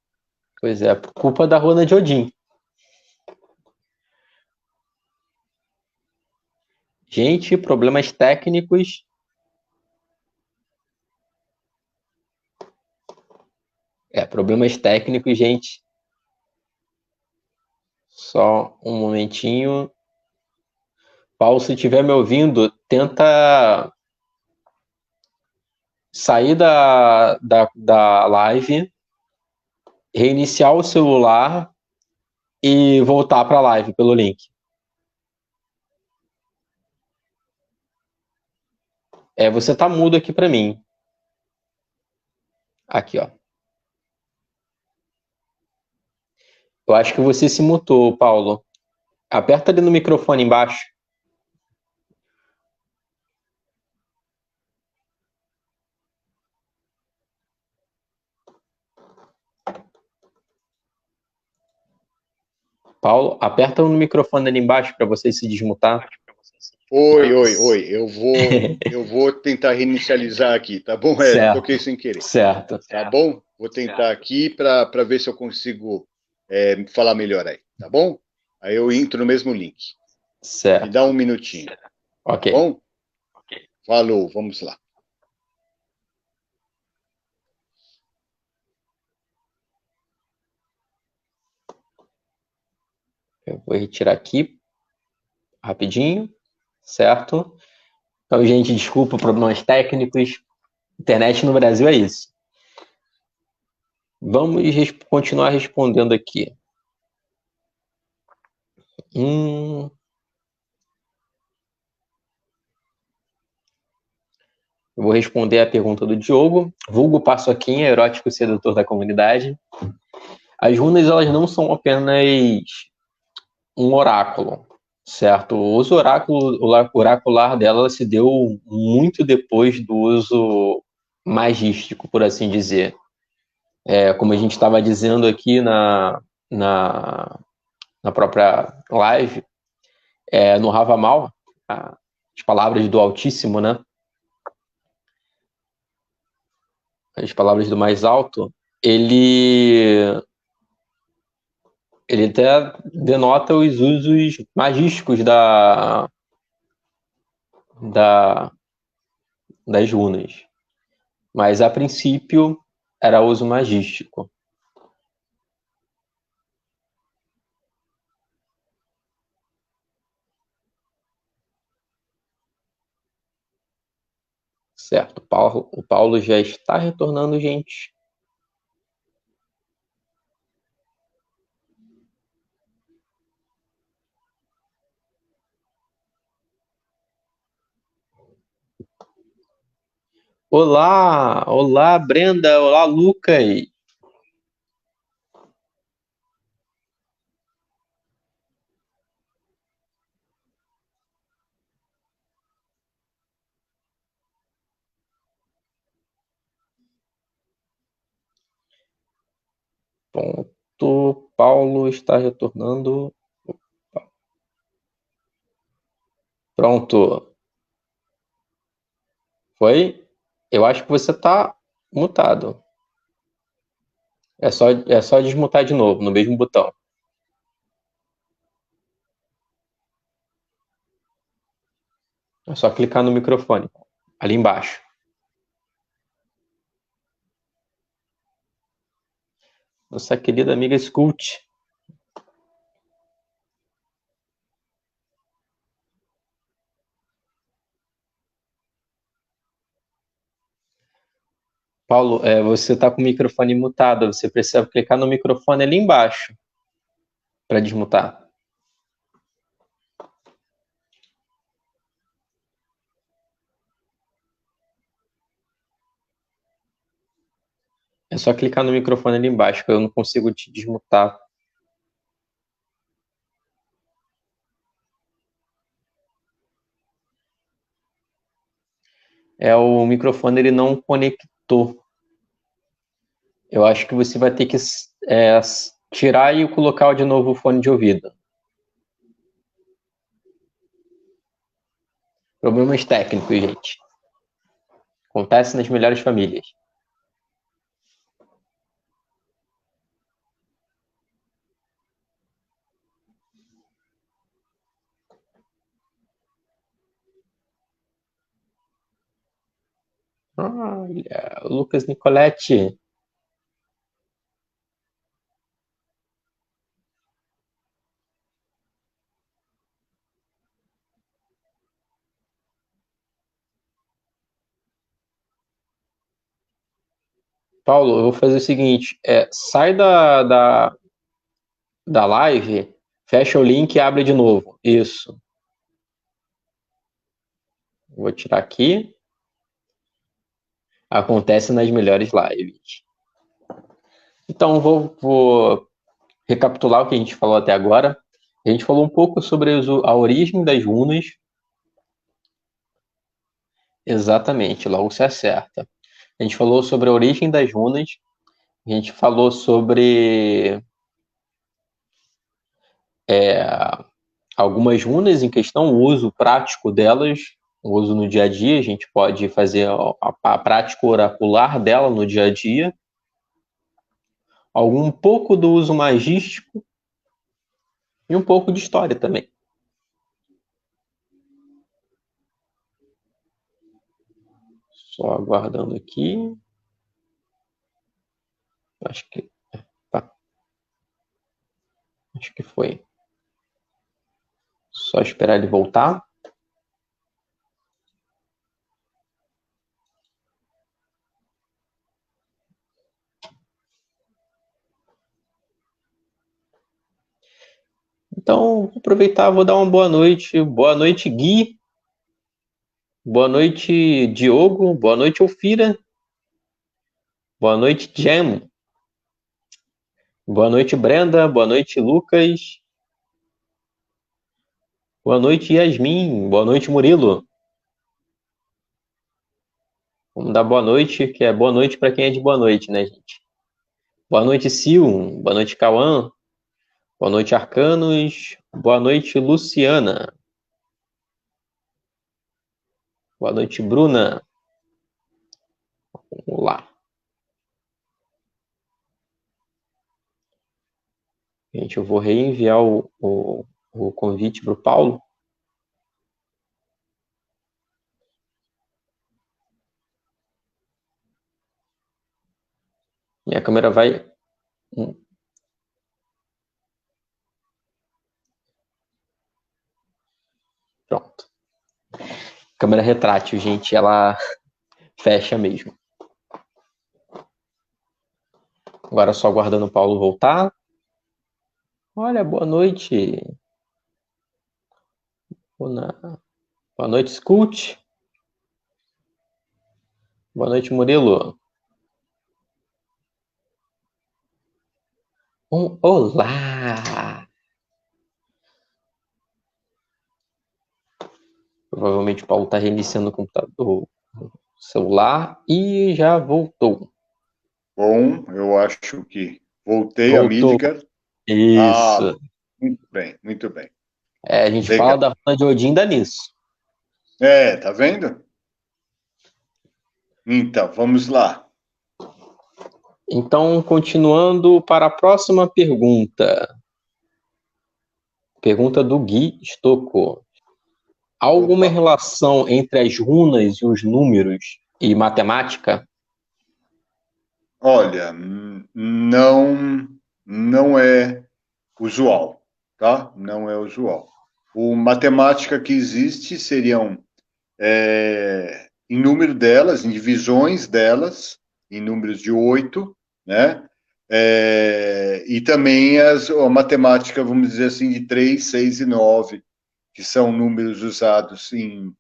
Pois é, culpa da runa de Odin. Gente, problemas técnicos. Problemas técnicos, gente. Só um momentinho. Paulo, se estiver me ouvindo, tenta sair da live, reiniciar o celular e voltar para a live pelo link. Você tá mudo aqui para mim. Aqui, ó. Eu acho que você se mutou, Paulo. Aperta ali no microfone embaixo. Paulo, aperta no microfone ali embaixo para você se desmutar.
Oi. Eu vou tentar reinicializar aqui, tá bom? Toquei sem querer.
Certo.
Tá bom? Vou tentar aqui para ver se eu consigo falar melhor aí, tá bom? Aí eu entro no mesmo link.
Certo.
Me dá um minutinho.
Ok.
Tá bom? Falou, vamos lá.
Eu vou retirar aqui rapidinho, certo? Então, gente, desculpa, problemas técnicos. Internet no Brasil é isso. Vamos continuar respondendo aqui. Eu vou responder a pergunta do Diogo, vulgo Paçoquinha, erótico sedutor da comunidade. As runas, elas não são apenas um oráculo, certo? O uso oracular dela se deu muito depois do uso magístico, por assim dizer. Como a gente estava dizendo aqui na, na própria live, no Havamal, as palavras do Altíssimo, né? As palavras do mais alto, ele até denota os usos magísticos da, das runas. Mas, a princípio, era uso magístico. Certo, o Paulo já está retornando, gente. Olá, olá, Brenda, olá, Lucas. Ponto, Paulo está retornando. Pronto. Foi? Eu acho que você está mutado. É só desmutar de novo, no mesmo botão. É só clicar no microfone, ali embaixo. Nossa querida amiga Scout. Paulo, você está com o microfone mutado. Você precisa clicar no microfone ali embaixo para desmutar. É só clicar no microfone ali embaixo, que eu não consigo te desmutar. O microfone ele não conectou. Eu acho que você vai ter que tirar e colocar de novo o fone de ouvido. Problemas técnicos, gente. Acontece nas melhores famílias. Olha, Lucas Nicoletti. Paulo, eu vou fazer o seguinte: sai da live, fecha o link e abre de novo. Isso. Vou tirar aqui. Acontece nas melhores lives. Então, vou recapitular o que a gente falou até agora. A gente falou um pouco sobre a origem das runas. Exatamente, logo se acerta. A gente falou sobre a origem das runas. A gente falou sobre algumas runas em questão, o uso prático delas, o uso no dia a dia. A gente pode fazer a prática oracular dela no dia a dia. Um pouco do uso magístico e um pouco de história também. Só aguardando aqui. Acho que tá. Acho que foi. Só esperar ele voltar. Então, vou aproveitar, vou dar uma boa noite. Boa noite, Gui. Boa noite, Diogo. Boa noite, Ofira. Boa noite, Jem. Boa noite, Brenda. Boa noite, Lucas. Boa noite, Yasmin. Boa noite, Murilo. Vamos dar boa noite, que é boa noite para quem é de boa noite, né, gente? Boa noite, Sil. Boa noite, Cauã. Boa noite, Arcanos. Boa noite, Luciana. Boa noite, Bruna. Vamos lá. Gente, eu vou reenviar o convite para o Paulo. Minha câmera vai. Pronto. Câmera retrátil, gente, ela fecha mesmo. Agora só aguardando o Paulo voltar. Olha, boa noite. Boa noite, Scoot. Boa noite, Murilo. Olá! Provavelmente o Paulo está reiniciando o computador, o celular e já voltou.
Bom, eu acho que voltei a
Voltou.
Midgar.
Isso.
Muito bem, muito bem.
A gente
Legal.
fala da runa de Odin ainda nisso.
Tá vendo? Então, vamos lá.
Então, continuando para a próxima pergunta. Pergunta do Gui Stocco. Alguma
Opa.
relação entre as runas e os números e matemática?
Olha, não é usual, tá? Não é usual. O matemática que existe seriam em número delas, em divisões delas, em números de 8, né? E também a matemática, vamos dizer assim, de 3, 6 e 9, que são números usados em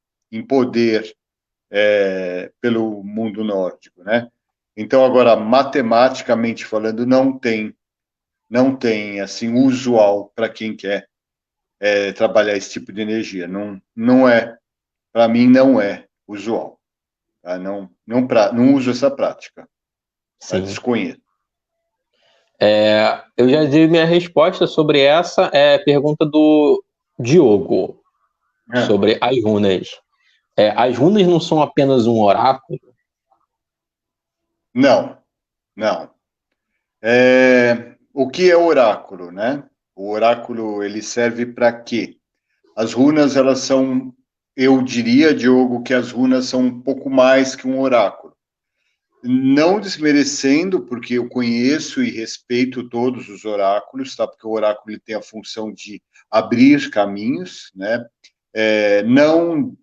poder pelo mundo nórdico, né? Então, agora, matematicamente falando, não tem assim, usual para quem quer trabalhar esse tipo de energia. Não é, para mim, não é usual. Tá? Não uso essa prática. Tá?
Sim.
Desconheço.
Eu já dei minha resposta sobre essa pergunta do Diogo,
Ah,
sobre as runas. As runas não são apenas um oráculo?
não, não. O que é oráculo, né? O oráculo, ele serve para quê? As runas, elas são, eu diria, Diogo, que as runas são um pouco mais que um oráculo. Não desmerecendo, porque eu conheço e respeito todos os oráculos, tá? Porque o oráculo ele tem a função de abrir caminhos, né? Não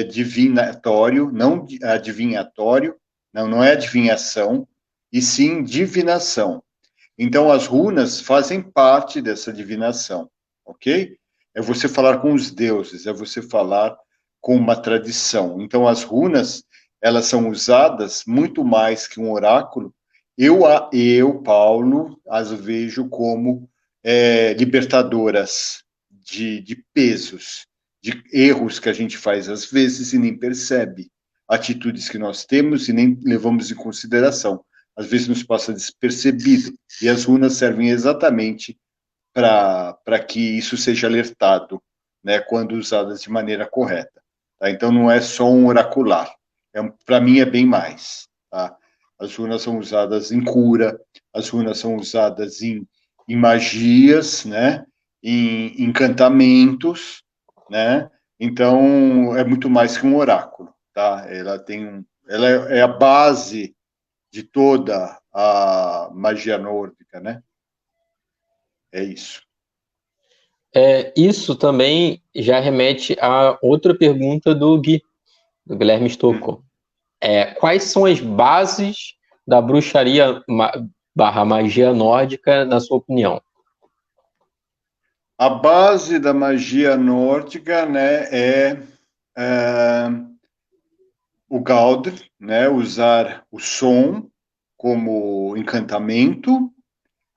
divinatório, não adivinhatório, não é adivinhação, e sim divinação. Então, as runas fazem parte dessa divinação, ok? É você falar com os deuses, é você falar com uma tradição. Então, as runas, elas são usadas muito mais que um oráculo. Eu, Paulo, as vejo como libertadoras de pesos, de erros que a gente faz às vezes e nem percebe, atitudes que nós temos e nem levamos em consideração. Às vezes nos passa despercebido. E as runas servem exatamente para que isso seja alertado, né, quando usadas de maneira correta. Tá? Então, não é só um oracular. Para mim, é bem mais. Tá? As runas são usadas em cura, as runas são usadas em magias, né, em encantamentos, né? Então, é muito mais que um oráculo. Tá? Ela é a base de toda a magia nórdica, né? É isso.
Isso também já remete a outra pergunta do Gui, do Guilherme Stocco. Quais são as bases da bruxaria barra magia nórdica, na sua opinião?
A base da magia nórdica, né, o Galdr, né, usar o som como encantamento,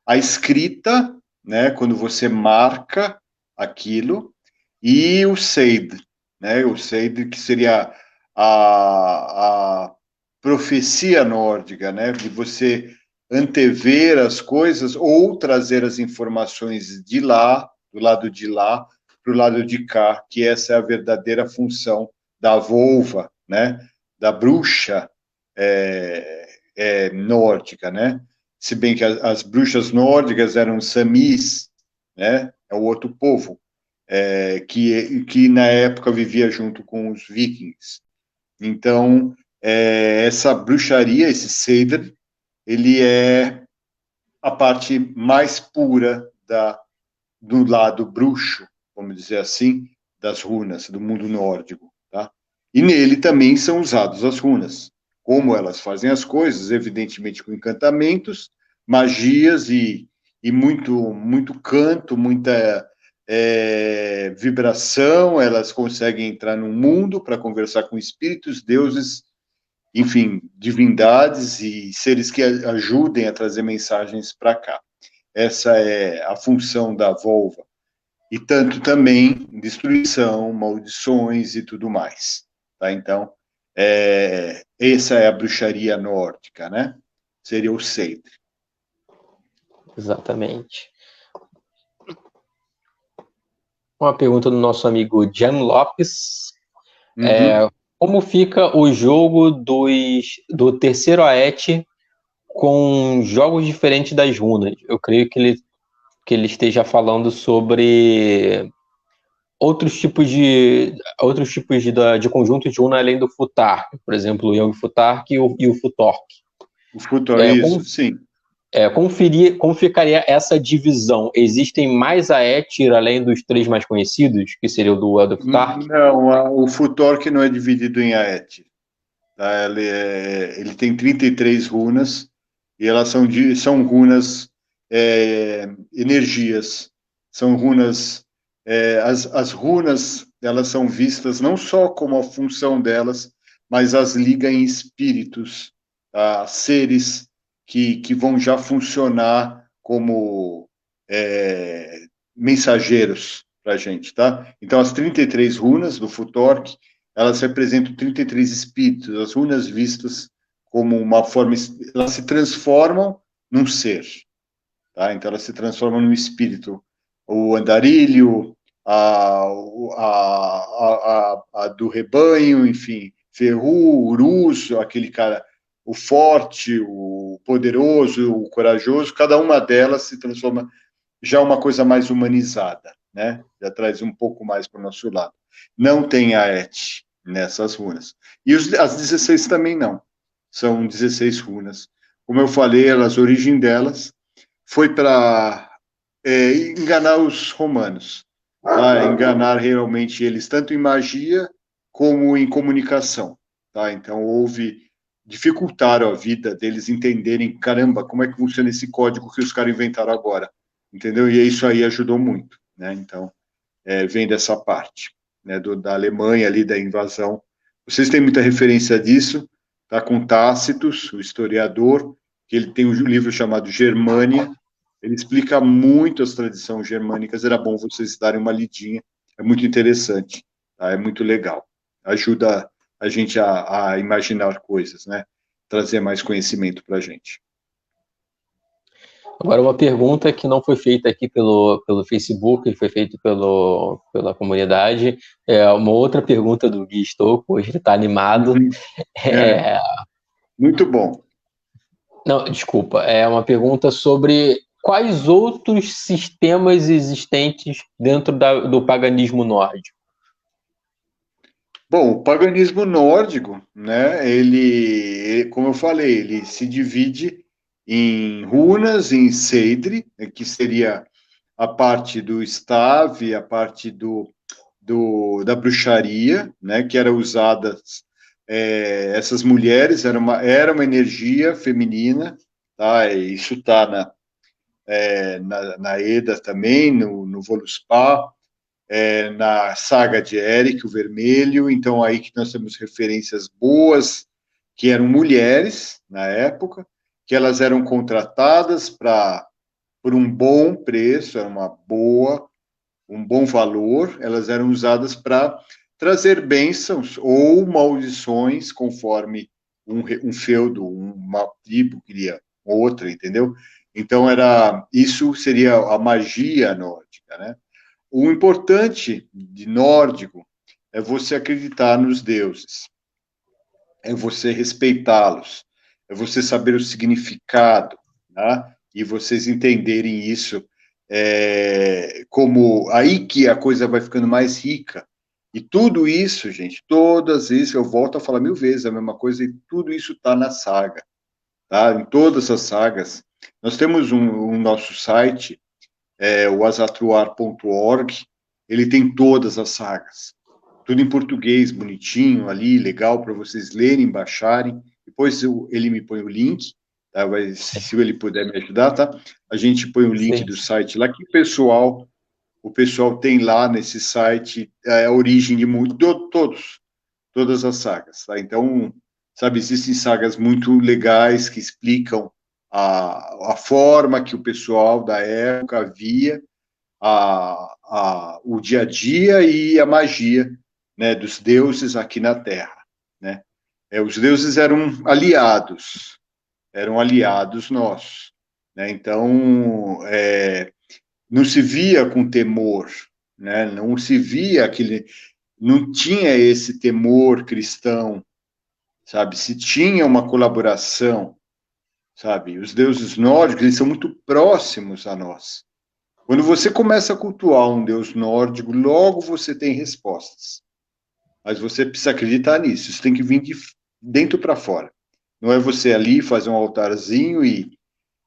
a escrita, né, quando você marca aquilo, e o Seid, né, o Seid que seria a profecia nórdica, né? De você antever as coisas ou trazer as informações de lá, do lado de lá, para o lado de cá, que essa é a verdadeira função da volva, né? Da bruxa nórdica, né? Se bem que as bruxas nórdicas eram samis, né? É o outro povo que na época vivia junto com os vikings. Então, essa bruxaria, esse Seder, ele é a parte mais pura do lado bruxo, vamos dizer assim, das runas, do mundo nórdico. Tá? E nele também são usadas as runas. Como elas fazem as coisas, evidentemente com encantamentos, magias e muito canto, muita vibração, elas conseguem entrar no mundo para conversar com espíritos, deuses, enfim, divindades e seres que ajudem a trazer mensagens para cá. Essa é a função da volva. E tanto também destruição, maldições e tudo mais. Tá? Então, essa é a bruxaria nórdica, né? Seria o Seidr.
Exatamente. Uma pergunta do nosso amigo Jan Lopes.
Uhum.
Como fica o jogo do terceiro Aet com jogos diferentes das runas? Eu creio que ele esteja falando sobre outros tipos de conjunto de runa além do Futark, por exemplo, o Young Futark e o Futork.
O futuro,
É,
isso,
como,
sim.
como ficaria essa divisão? Existem mais Aetir além dos três mais conhecidos, que seria o do Elder Futark?
Não, o Futork não é dividido em Aet. Tá? Ele tem 33 runas, e elas são runas energias. São runas. As runas, elas são vistas não só como a função delas, mas as liga em espíritos, tá? Seres que vão já funcionar como mensageiros para a gente, tá? Então, as 33 runas do Futork, elas representam 33 espíritos, as runas vistas como uma forma, elas se transformam num ser, tá? Então elas se transformam num espírito. O andarilho, a do rebanho, enfim, Ferru, Urus, aquele cara, o forte, o poderoso, o corajoso, cada uma delas se transforma já uma coisa mais humanizada, né? Já traz um pouco mais para o nosso lado. Não tem a Et nessas runas. E as 16 também não. São 16 runas. Como eu falei, a origem delas foi para enganar os romanos, tá? Enganar realmente eles, tanto em magia como em comunicação. Tá? Então, dificultaram a vida deles entenderem, caramba, como é que funciona esse código que os caras inventaram agora, entendeu? E isso aí ajudou muito, né? Então, vem dessa parte, né, da Alemanha ali, da invasão. Vocês têm muita referência disso, tá? Com Tácitos, o historiador, que ele tem um livro chamado Germânia, ele explica muito as tradições germânicas, era bom vocês darem uma lidinha, é muito interessante, tá? É muito legal, ajuda a gente a imaginar coisas, né? Trazer mais conhecimento para a gente.
Agora, uma pergunta que não foi feita aqui pelo Facebook, foi feita pela comunidade. Uma outra pergunta do Gui Stocco, hoje ele está animado.
Uhum.
É,
Muito bom.
não, desculpa, é uma pergunta sobre quais outros sistemas existentes dentro do paganismo nórdico.
Bom, o paganismo nórdico, né, como eu falei, ele se divide em runas, em Seidri, que seria a parte do stave, a parte da bruxaria, né, que era usada, essas mulheres, era uma energia feminina, tá, e isso está na Eda também, no Voluspa, na saga de Eric, o Vermelho, então aí que nós temos referências boas, que eram mulheres na época, que elas eram contratadas por um bom preço, era um bom valor, elas eram usadas para trazer bênçãos ou maldições, conforme um feudo, uma tribo queria outra, entendeu? Então isso seria a magia nórdica, né? O importante de nórdico é você acreditar nos deuses, é você respeitá-los, é você saber o significado, né? E vocês entenderem isso como aí que a coisa vai ficando mais rica. E tudo isso, gente, todas isso, eu volto a falar 1000 vezes a mesma coisa, e tudo isso está na saga, tá? Em todas as sagas. Nós temos um nosso site, o asatruar.org, ele tem todas as sagas. Tudo em português, bonitinho ali, legal para vocês lerem, baixarem. Depois ele me põe o link, tá? Se ele puder me ajudar, tá? A gente põe o link
Sim.
do site lá, que o pessoal tem lá nesse site a origem de todas as sagas, tá? Então, sabe, existem sagas muito legais que explicam a forma que o pessoal da época via o dia a dia e a magia, né, dos deuses aqui na Terra, né? Os deuses eram aliados nossos, né? Então, não se via com temor, né? Não se via não tinha esse temor cristão, sabe? Se tinha uma colaboração, sabe? Os deuses nórdicos, eles são muito próximos a nós. Quando você começa a cultuar um deus nórdico, logo você tem respostas. Mas você precisa acreditar nisso. Isso tem que vir de dentro para fora. Não é você ali fazer um altarzinho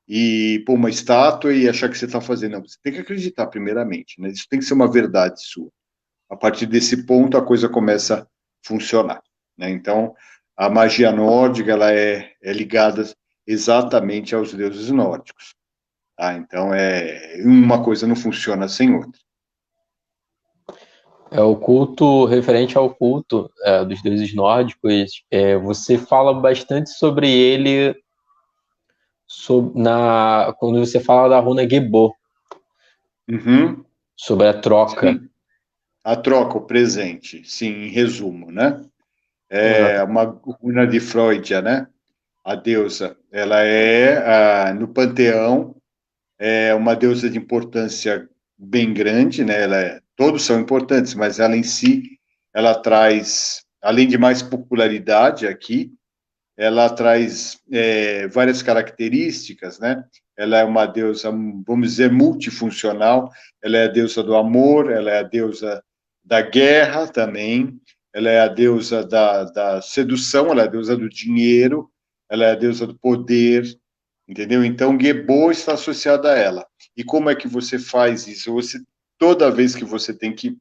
e pôr uma estátua e achar que você está fazendo. Não, você tem que acreditar primeiramente, né? Isso tem que ser uma verdade sua. A partir desse ponto, a coisa começa a funcionar, né? Então, a magia nórdica ela é ligada exatamente aos deuses nórdicos. Tá? Então, uma coisa não funciona sem outra.
O culto, referente ao culto dos deuses nórdicos, você fala bastante sobre ele quando você fala da runa Gebor,
Uhum.
sobre a troca.
Sim, a troca, o presente, sim, em resumo, né? É
Exato.
uma runa de Freudia, né? A deusa, ela no panteão, é uma deusa de importância bem grande, né? Todos são importantes, mas ela em si, ela traz, além de mais popularidade aqui, ela traz várias características, né? Ela é uma deusa, vamos dizer, multifuncional. Ela é a deusa do amor, ela é a deusa da guerra também, ela é a deusa da sedução, ela é a deusa do dinheiro, ela é a deusa do poder, entendeu? Então, Gebô está associada a ela. E como é que você faz isso? Toda vez que você tem que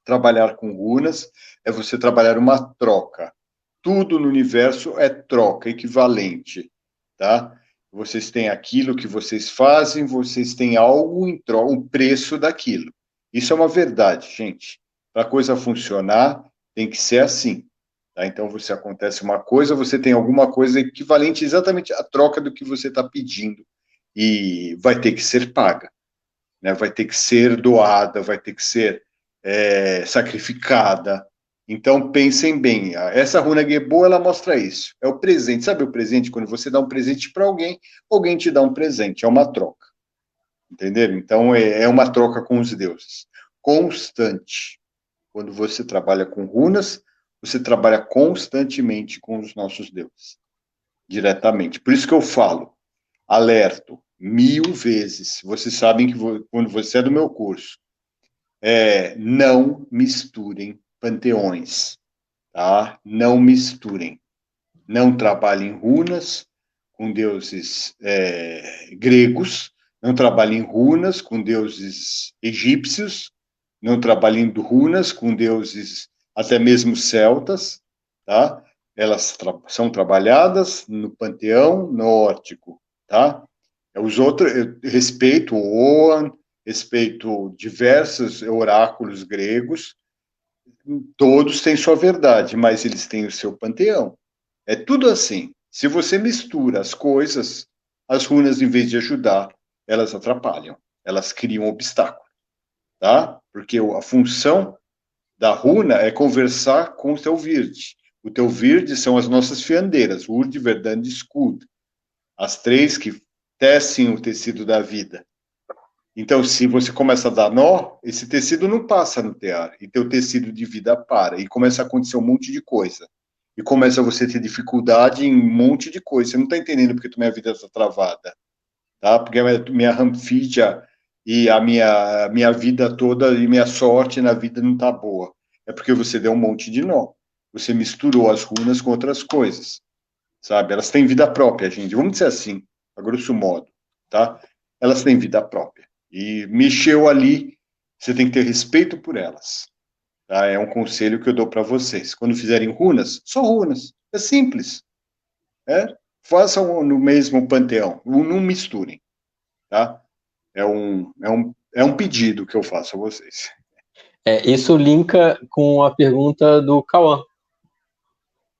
trabalhar com runas, é você trabalhar uma troca. Tudo no universo é troca, equivalente, tá? Vocês têm aquilo que vocês fazem, vocês têm algo em troca, um preço daquilo. Isso é uma verdade, gente. Para a coisa funcionar, tem que ser assim. Tá? Então, acontece uma coisa, você tem alguma coisa equivalente exatamente à troca do que você está pedindo. E vai ter que ser paga, né? Vai ter que ser doada, vai ter que ser sacrificada. Então, pensem bem, essa runa Gebô, ela mostra isso. É o presente. Sabe o presente? Quando você dá um presente para alguém, alguém te dá um presente. É uma troca. Entenderam? Então, é uma troca com os deuses. Constante. Quando você trabalha com runas, você trabalha constantemente com os nossos deuses. Diretamente. Por isso que eu falo, alerto 1000 vezes. Vocês sabem que quando você é do meu curso, não misturem panteões, tá? Não misturem. Não trabalhem runas com deuses gregos, não trabalhem runas com deuses egípcios, não trabalhem runas com deuses até mesmo celtas, tá? Elas são trabalhadas no panteão nórdico, tá? Os outros, eu respeito o Oan, respeito diversos oráculos gregos, todos têm sua verdade, mas eles têm o seu panteão. É tudo assim. Se você mistura as coisas, as runas, em vez de ajudar, elas atrapalham, elas criam um obstáculo, tá? Porque a função da runa é conversar com o seu virte. O teu Virde são as nossas fiandeiras, Urd, Verdande e Skud. As três que tecem o tecido da vida. Então, se você começa a dar nó, esse tecido não passa no tear, e teu tecido de vida para, e começa a acontecer um monte de coisa. E começa você a ter dificuldade em um monte de coisa. Você não está entendendo porque minha vida está travada, tá? Porque a minha ramfídia e a minha vida toda e minha sorte na vida não está boa. É porque você deu um monte de nó. Você misturou as runas com outras coisas, sabe? Elas têm vida própria, gente. Vamos dizer assim, a grosso modo, tá? Elas têm vida própria. E mexeu ali, você tem que ter respeito por elas. Tá? É um conselho que eu dou para vocês. Quando fizerem runas, só runas. É simples. Façam no mesmo panteão. Não misturem. Tá? É um pedido que eu faço a vocês.
Isso linka com a pergunta do Cauã.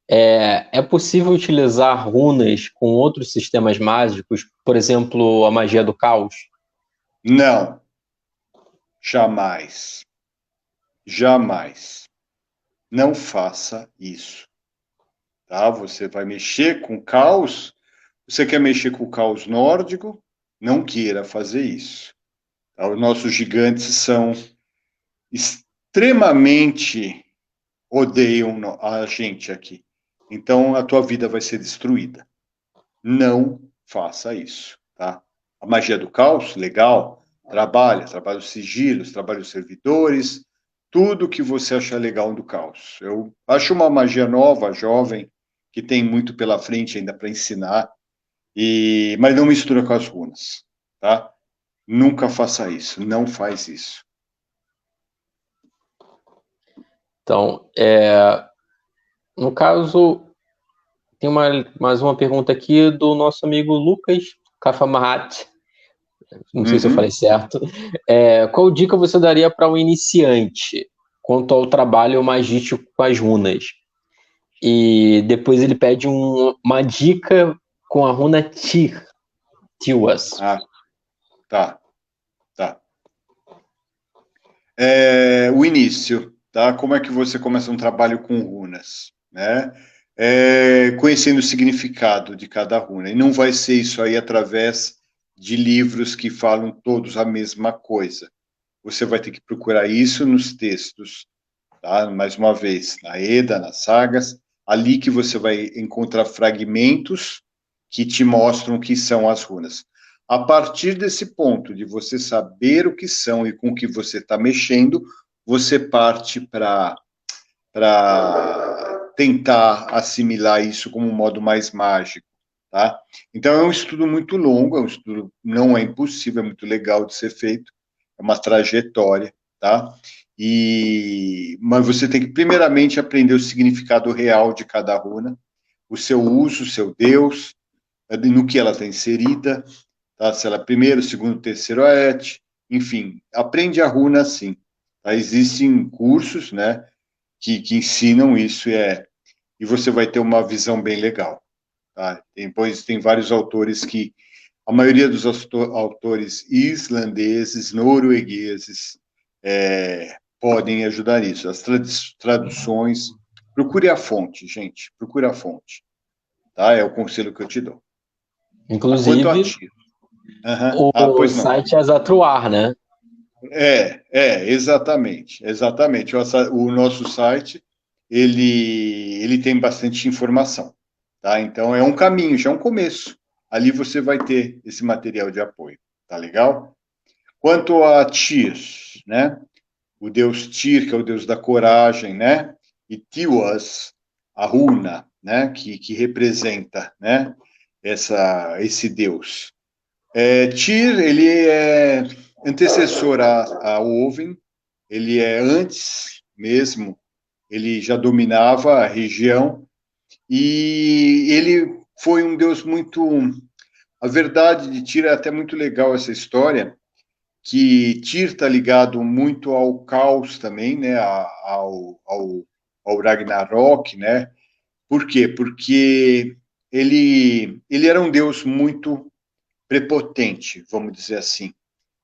É possível utilizar runas com outros sistemas mágicos, por exemplo, a magia do caos?
Não. Jamais. Jamais. Não faça isso. Tá? Você vai mexer com caos. Você quer mexer com o caos nórdico? Não queira fazer isso. Tá? Os nossos gigantes são extremamente odeiam a gente aqui. Então a tua vida vai ser destruída. Não faça isso, tá? A magia do caos, legal, trabalha os sigilos, trabalha os servidores, tudo que você achar legal do caos. Eu acho uma magia nova, jovem, que tem muito pela frente ainda para ensinar, mas não mistura com as runas, tá? Nunca faça isso, não faz isso.
Então, no caso, tem mais uma pergunta aqui do nosso amigo Lucas Kafamahat. Não sei se eu falei certo. Qual dica você daria para um iniciante quanto ao trabalho magístico com as runas? E depois ele pede uma dica com a runa Tyr, Tiwas.
Ah, tá. O início, tá? Como é que você começa um trabalho com runas, né? Conhecendo o significado de cada runa. E não vai ser isso aí através de livros que falam todos a mesma coisa. Você vai ter que procurar isso nos textos, tá? Mais uma vez, na Eda, nas sagas, ali que você vai encontrar fragmentos que te mostram o que são as runas. A partir desse ponto de você saber o que são e com o que você está mexendo, você parte para tentar assimilar isso como um modo mais mágico, tá? Então é um estudo muito longo, é um estudo não é impossível, é muito legal de ser feito, é uma trajetória, tá? Mas você tem que primeiramente aprender o significado real de cada runa, o seu uso, o seu Deus, no que ela está inserida, tá? Se ela é primeiro, segundo, terceiro aete, enfim, aprende a runa assim. Tá? Existem cursos, né, que ensinam isso e você vai ter uma visão bem legal. Tá? Depois tem vários autores a maioria dos autores islandeses, noruegueses, podem ajudar nisso. As traduções, procure a fonte, gente, procure a fonte. Tá? É o conselho que eu te dou.
Inclusive,
Pois não.
site é Azatruar, né?
Exatamente. O nosso site, ele tem bastante informação, tá? Então, é um caminho, já é um começo. Ali você vai ter esse material de apoio, tá legal? Quanto a Tyr, né? O deus Tyr, que é o deus da coragem, né? E Tiwas, a runa, né? Que representa, né? Esse deus. Tyr, ele é antecessor a Oven, ele é antes mesmo, ele já dominava a região, e ele foi um deus muito... A verdade de Tyr é até muito legal essa história, que Tyr está ligado muito ao caos também, né, ao Ragnarok, né? Por quê? Porque ele era um deus muito prepotente, vamos dizer assim.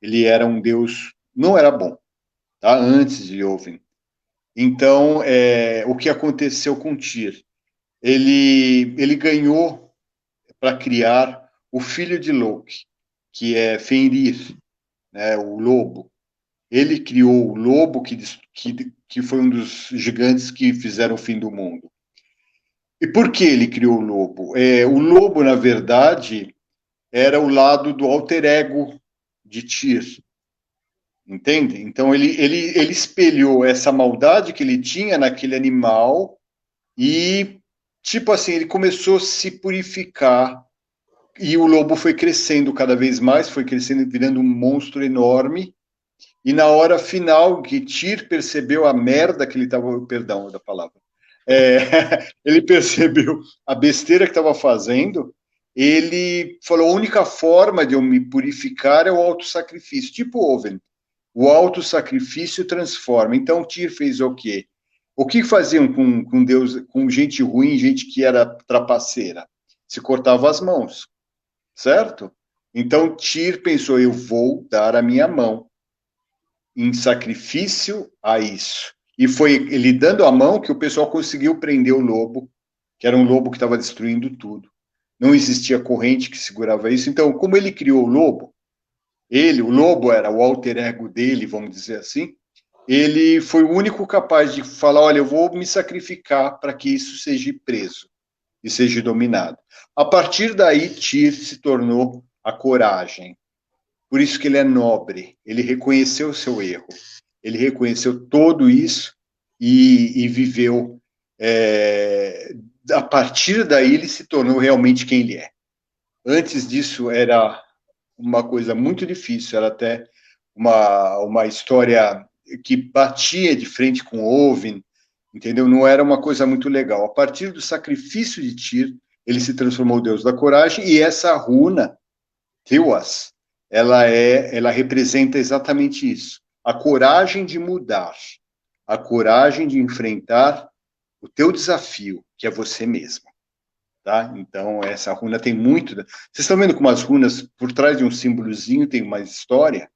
Ele era um deus, não era bom, tá? Antes de Oven. Então, o que aconteceu com Tyr? ele ganhou para criar o filho de Loki, que é Fenrir, né, o lobo. Ele criou o lobo que foi um dos gigantes que fizeram o fim do mundo. E por que ele criou o lobo? O lobo, na verdade, era o lado do alter ego de Tyr, entende? Então ele espelhou essa maldade que ele tinha naquele animal e, tipo assim, ele começou a se purificar e o lobo foi crescendo cada vez mais, foi crescendo, virando um monstro enorme. E na hora final que Tyr percebeu a merda que ele estava, perdão da palavra, é, ele percebeu a besteira que estava fazendo, ele falou, a única forma de eu me purificar é o autossacrifício, tipo Owen. O autossacrifício transforma. Então Tyr fez o quê? O que faziam com Deus, com gente ruim, gente que era trapaceira? Se cortava as mãos, certo? Então Tyr pensou, eu vou dar a minha mão em sacrifício a isso. E foi ele dando a mão que o pessoal conseguiu prender o lobo, que era um lobo que estava destruindo tudo. Não existia corrente que segurava isso. Então, como ele criou o lobo, o lobo era o alter ego dele, vamos dizer assim, ele foi o único capaz de falar, olha, eu vou me sacrificar para que isso seja preso e seja dominado. A partir daí, Tyr se tornou a coragem. Por isso que ele é nobre, ele reconheceu o seu erro, ele reconheceu tudo isso e viveu. A partir daí, ele se tornou realmente quem ele é. Antes disso, era uma coisa muito difícil, era até uma história que batia de frente com Ovin, entendeu? Não era uma coisa muito legal. A partir do sacrifício de Tyr, ele se transformou o deus da coragem, e essa runa, Tiwas, ela representa exatamente isso. A coragem de mudar, a coragem de enfrentar o teu desafio, que é você mesmo. Tá? Então, essa runa tem muito. Vocês estão vendo como as runas, por trás de um símbolozinho, tem mais história?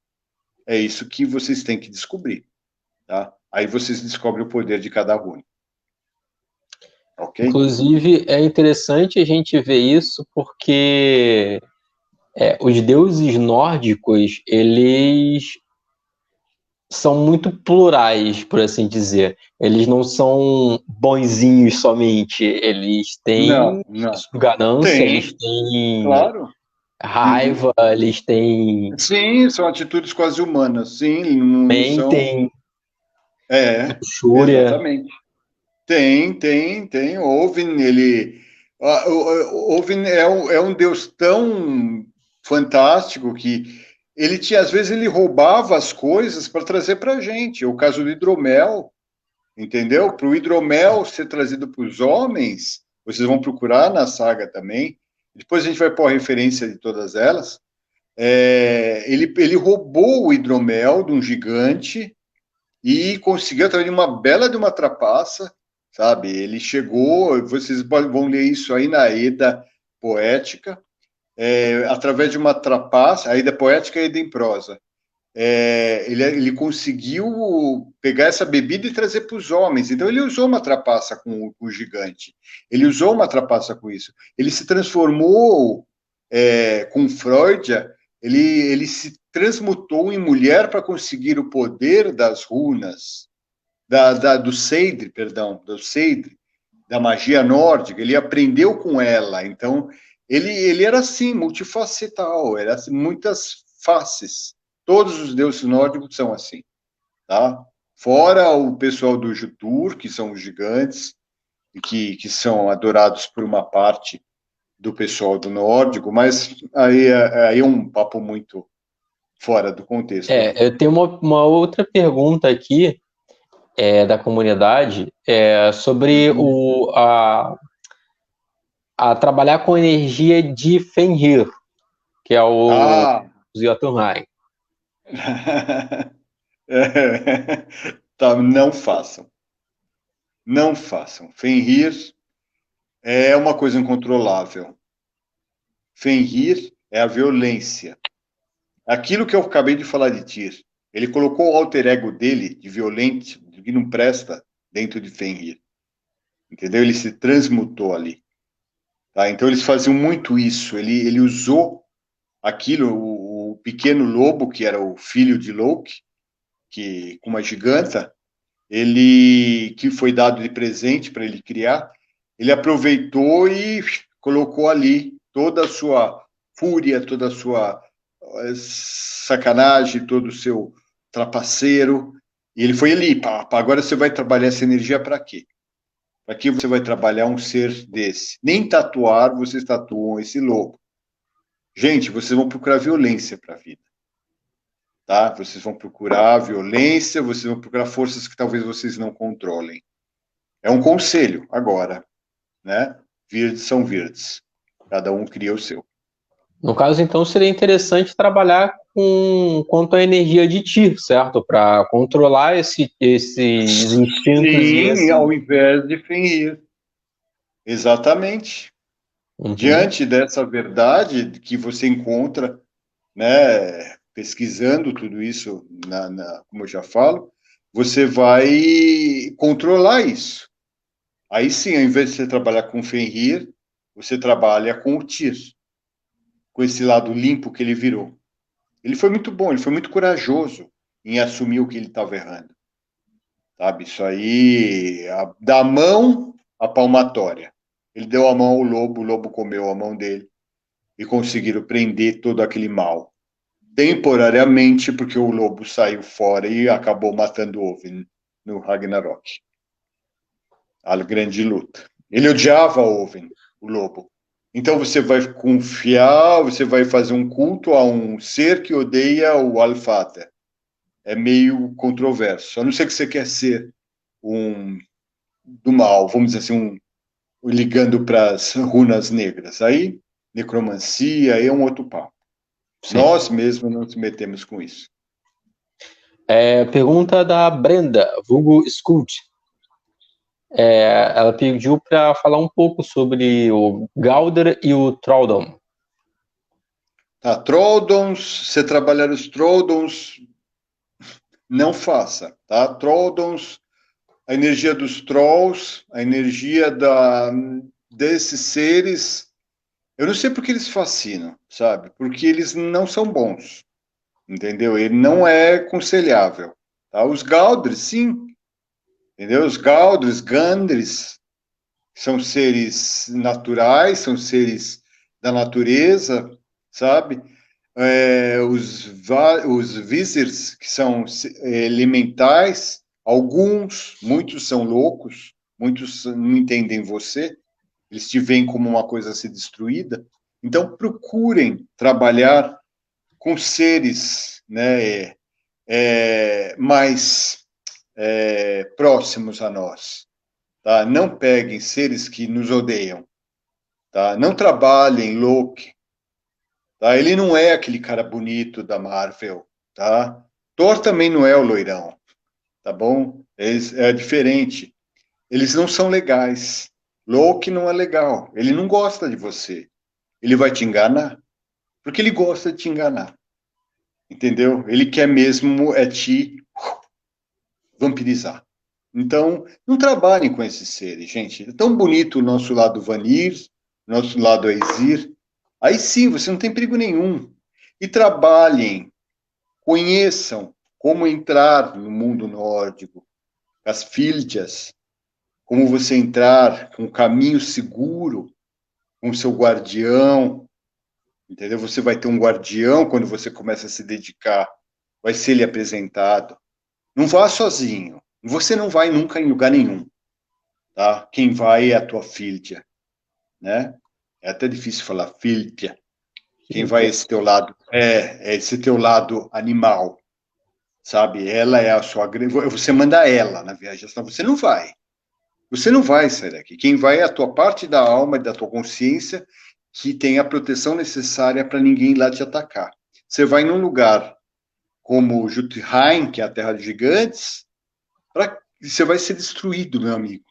É isso que vocês têm que descobrir. Tá? Aí vocês descobrem o poder de cada runa. Ok?
Inclusive, é interessante a gente ver isso porque os deuses nórdicos, eles são muito plurais, por assim dizer. Eles não são bonzinhos somente. Eles
Não,
têm
não.
ganância, eles
Tem,
têm
claro. Uhum.
raiva, eles têm
Sim, são atitudes quase humanas. Sim, não são.
mentem,
É,
luxúria.
exatamente. Tem. Ovin, ele. Ovin é um deus tão fantástico que ele tinha, às vezes, ele roubava as coisas para trazer para a gente. O caso do hidromel, entendeu? Para o hidromel ser trazido para os homens, vocês vão procurar na saga também. Depois a gente vai pôr a referência de todas elas. Ele roubou o hidromel de um gigante e conseguiu, através de uma bela de uma trapaça, sabe? Ele chegou, vocês vão ler isso aí na Eda Poética, através de uma trapaça, a Eda Poética e a Eda em prosa. Ele conseguiu pegar essa bebida e trazer para os homens. Então, ele usou uma trapaça com o gigante. Ele usou uma trapaça com isso. Ele se transformou com Freud, ele se transmutou em mulher para conseguir o poder das runas, do Seidr, perdão, do Seidr, da magia nórdica. Ele aprendeu com ela. Então, ele era assim, multifacetal, era assim, muitas faces. Todos os deuses nórdicos são assim, tá? Fora o pessoal do Jutur, que são os gigantes, que são adorados por uma parte do pessoal do nórdico, mas aí é um papo muito fora do contexto, né?
Eu tenho uma outra pergunta aqui da comunidade sobre
Uhum.
a trabalhar com energia de Fenrir, que é o
Ah,
Jotunheim.
tá, não façam. Não façam. Fenrir é uma coisa incontrolável. Fenrir é a violência. Aquilo que eu acabei de falar de Tyr, ele colocou o alter ego dele, de violente, de que não presta, dentro de Fenrir. entendeu? Ele se transmutou ali. Tá? Então eles faziam muito isso. Ele usou aquilo, o pequeno lobo, que era o filho de Loki, que com uma giganta, ele que foi dado de presente para ele criar, ele aproveitou e colocou ali toda a sua fúria, toda a sua sacanagem, todo o seu trapaceiro. E ele foi ali, pá, pá, agora você vai trabalhar essa energia para quê? Para que você vai trabalhar um ser desse? Nem tatuar, vocês tatuam esse lobo. Gente, vocês vão procurar violência para a vida. Tá? Vocês vão procurar violência, vocês vão procurar forças que talvez vocês não controlem. É um conselho agora, né? Verdes são verdes. Cada um cria o seu.
No caso, então, seria interessante trabalhar com quanto à energia de Ti, certo? Para controlar esses instintos e
Sim,
esse.
ao invés de Fenrir. Exatamente.
Uhum.
Diante dessa verdade que você encontra, né, pesquisando tudo isso, como eu já falo, você vai controlar isso. Aí sim, ao invés de você trabalhar com Fenrir, você trabalha com o Tyr, com esse lado limpo que ele virou. Ele foi muito bom, ele foi muito corajoso em assumir o que ele estava errando. Sabe? Isso aí, da mão à palmatória. Ele deu a mão ao lobo, o lobo comeu a mão dele e conseguiram prender todo aquele mal. Temporariamente, porque o lobo saiu fora e acabou matando o Odin no Ragnarok. A grande luta. Ele odiava Oven, o lobo. Então você vai confiar, você vai fazer um culto a um ser que odeia o Alfata. É meio controverso. A não ser que você quer ser um do mal, vamos dizer assim, ligando para as runas negras. Aí, necromancia, aí é um outro papo.
Sim.
Nós mesmos não nos metemos com isso.
Pergunta da Brenda, vulgo Scoot. Ela pediu para falar um pouco sobre o Galdr e o Thraldom.
Tá, Troldons, você trabalhar os Troldons, não faça, tá? Troldons, a energia dos Trolls, a energia desses seres, eu não sei porque eles fascinam, sabe? Porque eles não são bons, entendeu? Ele não é aconselhável, tá? Os Galdres, sim, entendeu? Os Galdres, Gandres, são seres naturais, são seres da natureza, sabe? Os Vizirs, que são elementais, muitos são loucos, muitos não entendem você, eles te veem como uma coisa a ser destruída. Então, procurem trabalhar com seres, né, mais próximos a nós. Tá? Não peguem seres que nos odeiam. Tá? Não trabalhem Loki. Tá? Ele não é aquele cara bonito da Marvel. Tá? Thor também não é o loirão. Tá bom? É diferente. Eles não são legais. Loki não é legal. Ele não gosta de você. Ele vai te enganar. Porque ele gosta de te enganar. Entendeu? Ele quer mesmo te vampirizar. Então, não trabalhem com esses seres, gente. É tão bonito o nosso lado Vanir, nosso lado Aesir. Aí sim, você não tem perigo nenhum. E trabalhem, conheçam como entrar no mundo nórdico, as fíldias, como você entrar com um caminho seguro, com o seu guardião, entendeu? Você vai ter um guardião quando você começa a se dedicar, vai ser lhe apresentado. Não vá sozinho. Você não vai nunca em lugar nenhum, tá? Quem vai é a tua filha, né? É até difícil falar filha. Quem vai é esse teu lado, é esse teu lado animal, sabe? Ela é a sua, você manda ela na viagem, senão você não vai. Você não vai sair daqui. Quem vai é a tua parte da alma e da tua consciência que tem a proteção necessária para ninguém ir lá te atacar. Você vai num lugar como Jotunheim, que é a terra dos gigantes, você vai ser destruído, meu amigo.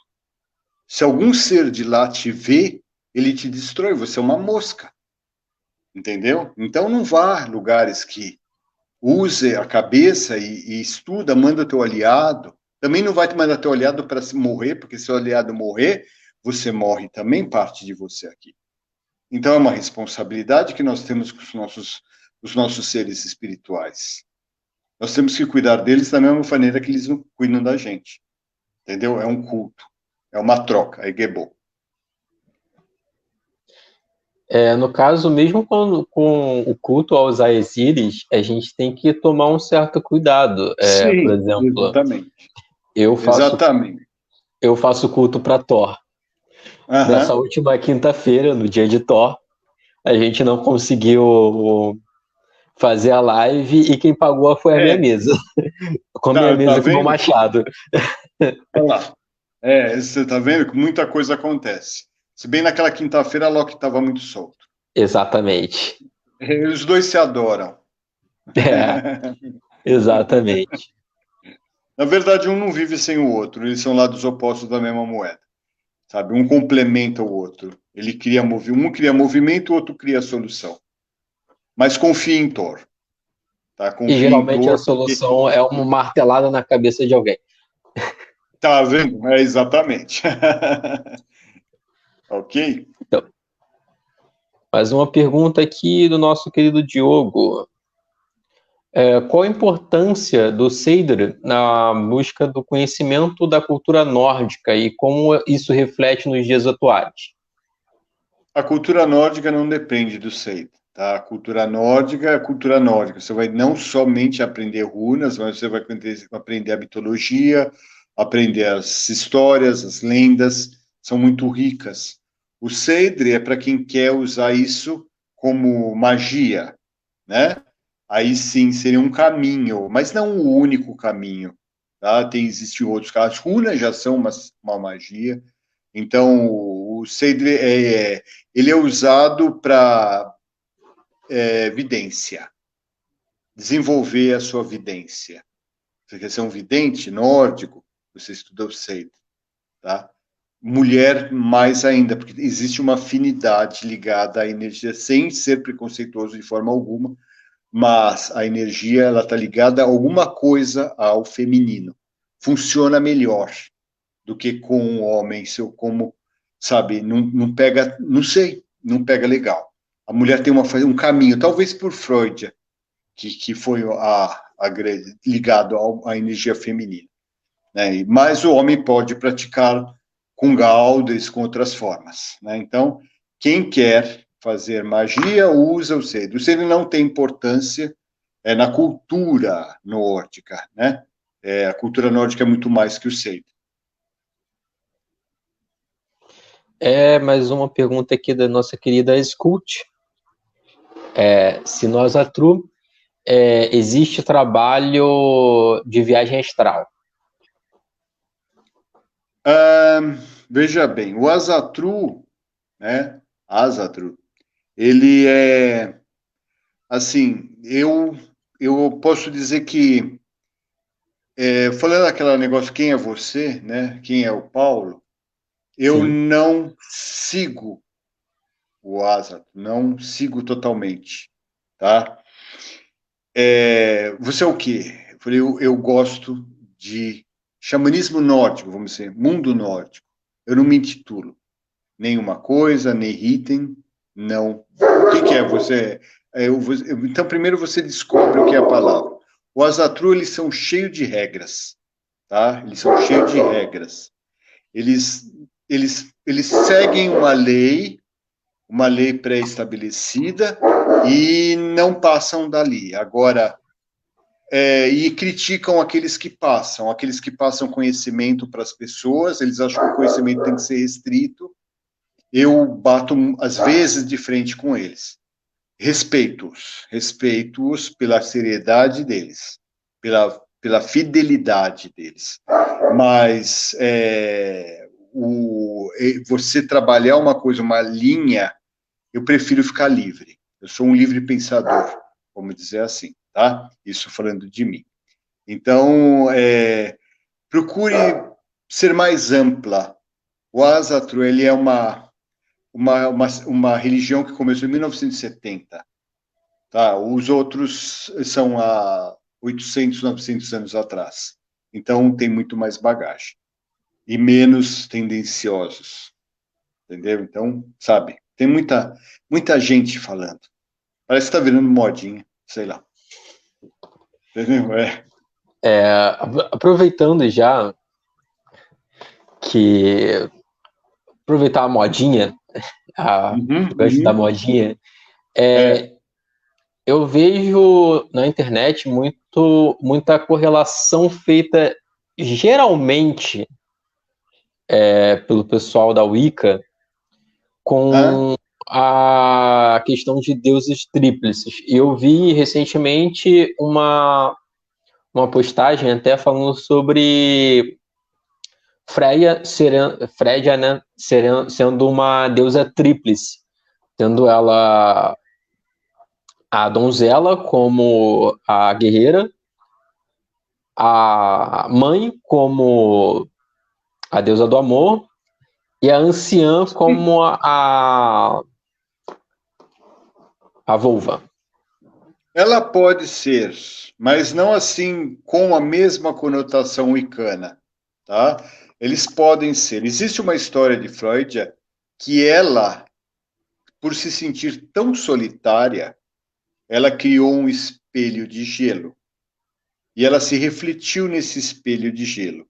Se algum ser de lá te vê, ele te destrói, você é uma mosca. Entendeu? Então não vá a lugares que use a cabeça e estuda, manda teu aliado, também não vai mandar teu aliado para se morrer, porque se o aliado morrer, você morre também, parte de você aqui. Então é uma responsabilidade que nós temos com os nossos seres espirituais. Nós temos que cuidar deles da mesma maneira que eles cuidam da gente. Entendeu? É um culto, é uma troca, é Gebô.
No caso, mesmo com o culto aos Aesiris, a gente tem que tomar um certo cuidado. Por
Sim,
exemplo,
exatamente.
eu faço,
Exatamente.
eu faço culto para Thor. Nessa
Aham.
última quinta-feira, no dia de Thor, a gente não conseguiu fazer a live e quem pagou foi a minha
É,
mesa. Com a minha
tá
mesa com o meu
vendo?
machado.
Olha lá. Você tá vendo que muita coisa acontece. Se bem naquela quinta-feira a Loki estava muito solto.
Exatamente.
Os dois se adoram.
É, exatamente.
Na verdade, um não vive sem o outro, eles são lados opostos da mesma moeda, sabe? Um complementa o outro. Um cria movimento, o outro cria solução. Mas confie em Thor, tá?
E
Confie em
geralmente a
Thor, porque
solução é uma martelada na cabeça de alguém.
tá vendo? É exatamente. Ok?
Então, mais uma pergunta aqui do nosso querido Diogo. Qual a importância do Seder na busca do conhecimento da cultura nórdica e como isso reflete nos dias atuais?
A cultura nórdica não depende do Seid, tá? A cultura nórdica é a cultura nórdica. Você vai não somente aprender runas, mas você vai aprender a mitologia, aprender as histórias, as lendas, são muito ricas. O Seidr é para quem quer usar isso como magia, né? Aí sim seria um caminho, mas não o único caminho, tá? Existem outros casos. As runas já são uma magia. Então, o Seidr ele é usado para vidência, desenvolver a sua vidência. Você quer ser um vidente nórdico, você estuda o Seidr, tá? Mulher, mais ainda, porque existe uma afinidade ligada à energia, sem ser preconceituoso de forma alguma, mas a energia ela está ligada a alguma coisa ao feminino. Funciona melhor do que com o homem, seu como, sabe, não pega, não sei, não pega legal. A mulher tem um caminho, talvez por Freud, que foi ligado à energia feminina. Né? Mas o homem pode praticar com Gaudes, com outras formas. Né? Então, quem quer fazer magia usa o Seder. O Seder não tem importância na cultura nórdica. Né? A cultura nórdica é muito mais que o Seder.
Mais uma pergunta aqui da nossa querida Scout. Se nós Atru, existe trabalho de viagem astral?
Veja bem, o Asatru, né? Asatru, ele é assim, eu posso dizer que falando aquele negócio, quem é você, né? Quem é o Paulo? Eu
Sim.
não sigo o Asatru, não sigo totalmente, tá? Você é o quê? Eu falei, eu gosto de xamanismo nórdico, vamos dizer, mundo nórdico. Eu não me intitulo nenhuma coisa, nem item, não. O que é você? Então, primeiro você descobre o que é a palavra. O Asatru, eles são cheios de regras, tá? Eles são cheios de regras. Eles seguem uma lei pré-estabelecida e não passam dali. Agora, e criticam aqueles que passam conhecimento para as pessoas, eles acham que o conhecimento tem que ser restrito. Eu bato, às vezes, de frente com eles. Respeito-os pela seriedade deles, pela fidelidade deles. Mas você trabalhar uma coisa, uma linha, eu prefiro ficar livre. Eu sou um livre pensador, vamos dizer assim, tá? Isso falando de mim. Então, procure ser mais ampla. O Asatru, ele é uma religião que começou em 1970. Tá? Os outros são há 800, 900 anos atrás. então tem muito mais bagagem. E menos tendenciosos, entendeu? Então, sabe, tem muita gente falando. Parece que está virando modinha, sei lá. Entendeu?
Aproveitando já que aproveitar a modinha, o gancho da
Uhum.
modinha,
É.
eu vejo na internet muita correlação feita geralmente pelo pessoal da Wicca
Ah,
com a questão de deuses tríplices. Eu vi recentemente uma postagem até falando sobre Freya, né, sendo uma deusa tríplice, tendo ela a donzela como a guerreira, a mãe como a deusa do amor e a anciã como a volva.
ela pode ser, mas não assim com a mesma conotação wicana, tá? Eles podem ser. Existe uma história de Freud que ela, por se sentir tão solitária, ela criou um espelho de gelo. E ela se refletiu nesse espelho de gelo.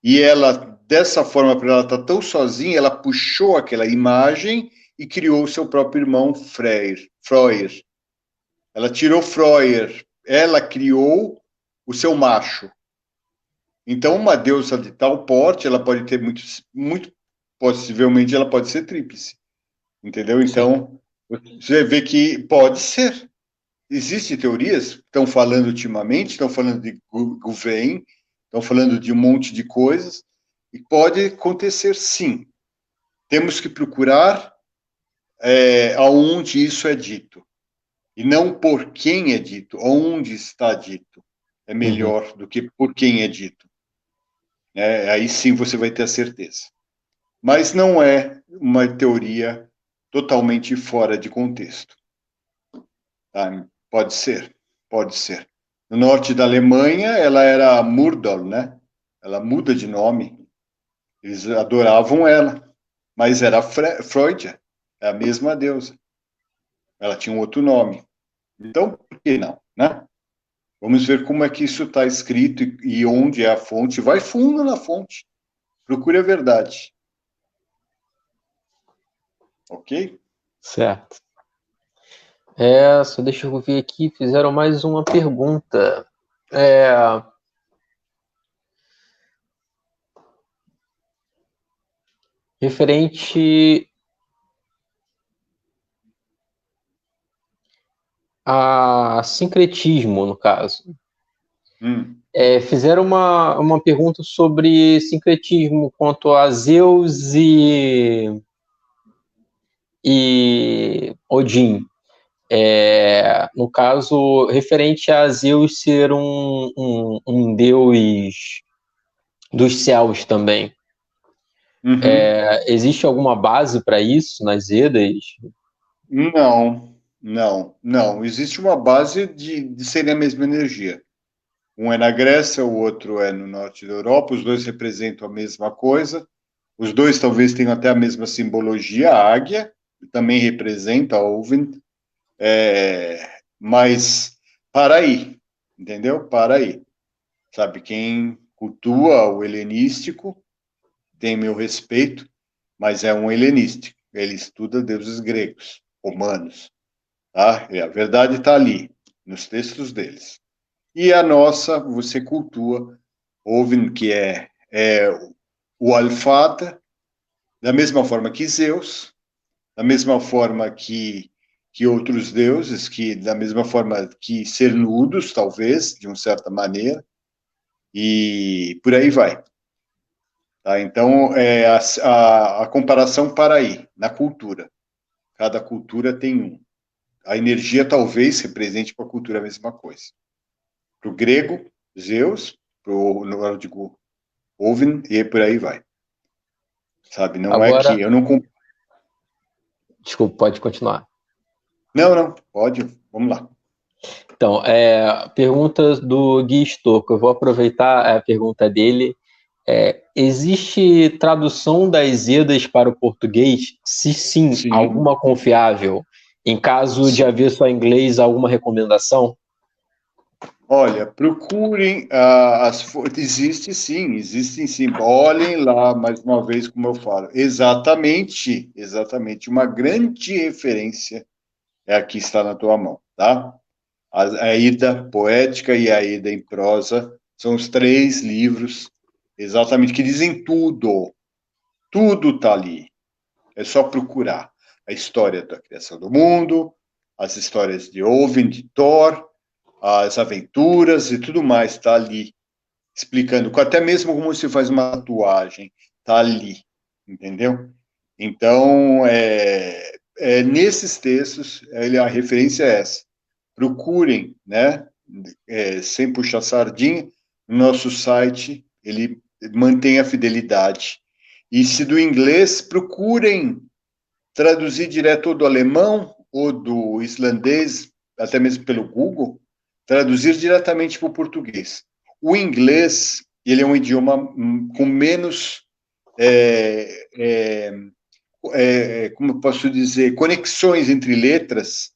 E ela, dessa forma, por ela estar tão sozinha, ela puxou aquela imagem e criou o seu próprio irmão Freyr. Ela tirou Freyr, ela criou o seu macho. Então, uma deusa de tal porte, ela pode ter muito possivelmente, ela pode ser tríplice. Entendeu?
Sim.
Então, você vê que pode ser. Existem teorias, estão falando ultimamente, estão falando de Gouvain, estão falando de um monte de coisas, e pode acontecer sim. Temos que procurar aonde isso é dito, e não por quem é dito, onde está dito. É
Uhum.
melhor do que por quem é dito. Aí sim você vai ter a certeza. Mas não é uma teoria totalmente fora de contexto. Tá? Pode ser, pode ser. No norte da Alemanha, ela era Murdol, né? Ela muda de nome. Eles adoravam ela, mas era Freud, é a mesma deusa. Ela tinha um outro nome. Então, por que não, né? Vamos ver como é que isso está escrito e onde é a fonte. Vai fundo na fonte. Procure a verdade. Ok?
Certo. Só deixa eu ver aqui, fizeram mais uma pergunta. É, referente a sincretismo, no caso.
Hum.
Fizeram uma pergunta sobre sincretismo quanto a Zeus e Odin. No caso, referente a Zeus ser um deus dos céus também.
Uhum.
Existe alguma base para isso nas Edas?
Não, não, não. Existe uma base de serem a mesma energia. Um é na Grécia, o outro é no norte da Europa, os dois representam a mesma coisa. Os dois talvez tenham até a mesma simbologia, a águia, que também representa a Ovin, mas para aí, entendeu? Para aí. Sabe, quem cultua o helenístico tem meu respeito, mas é um helenístico. Ele estuda deuses gregos, romanos, tá? E a verdade está ali, nos textos deles. E a nossa, você cultua, Ovin, que é o Alfata, da mesma forma que Zeus, da mesma forma que outros deuses, que da mesma forma que Cernudos, talvez, de uma certa maneira, e por aí vai. Tá? Então, a comparação para aí, na cultura. Cada cultura tem um. A energia talvez represente para a cultura a mesma coisa. Para o grego, Zeus, para o nórdico, Ovin, e por aí vai. Sabe? Não é que
Agora,
eu não.
desculpa, pode continuar.
Não, não, pode, vamos lá.
Então, pergunta do Gui Stocco. Eu vou aproveitar a pergunta dele. Existe tradução das Edas para o português? Se sim,
Sim,
alguma confiável? Em caso de
sim.
haver só inglês, alguma recomendação?
Olha, procurem existe sim, existem sim. Olhem lá, mais uma vez, como eu falo. Exatamente, exatamente. Uma grande referência é a que está na tua mão, tá? A Ida Poética e a Ida em Prosa são os três livros, exatamente, que dizem tudo. Tudo está ali. É só procurar. A história da criação do mundo, as histórias de Odin, de Thor, as aventuras e tudo mais está ali, explicando, até mesmo como se faz uma tatuagem, está ali, entendeu? Então, nesses textos, a referência é essa. Procurem, né, sem puxar sardinha, no nosso site, ele mantém a fidelidade. E se do inglês, procurem traduzir direto do alemão ou do islandês, até mesmo pelo Google, traduzir diretamente para o português. O inglês, ele é um idioma com menos, como eu posso dizer, conexões entre letras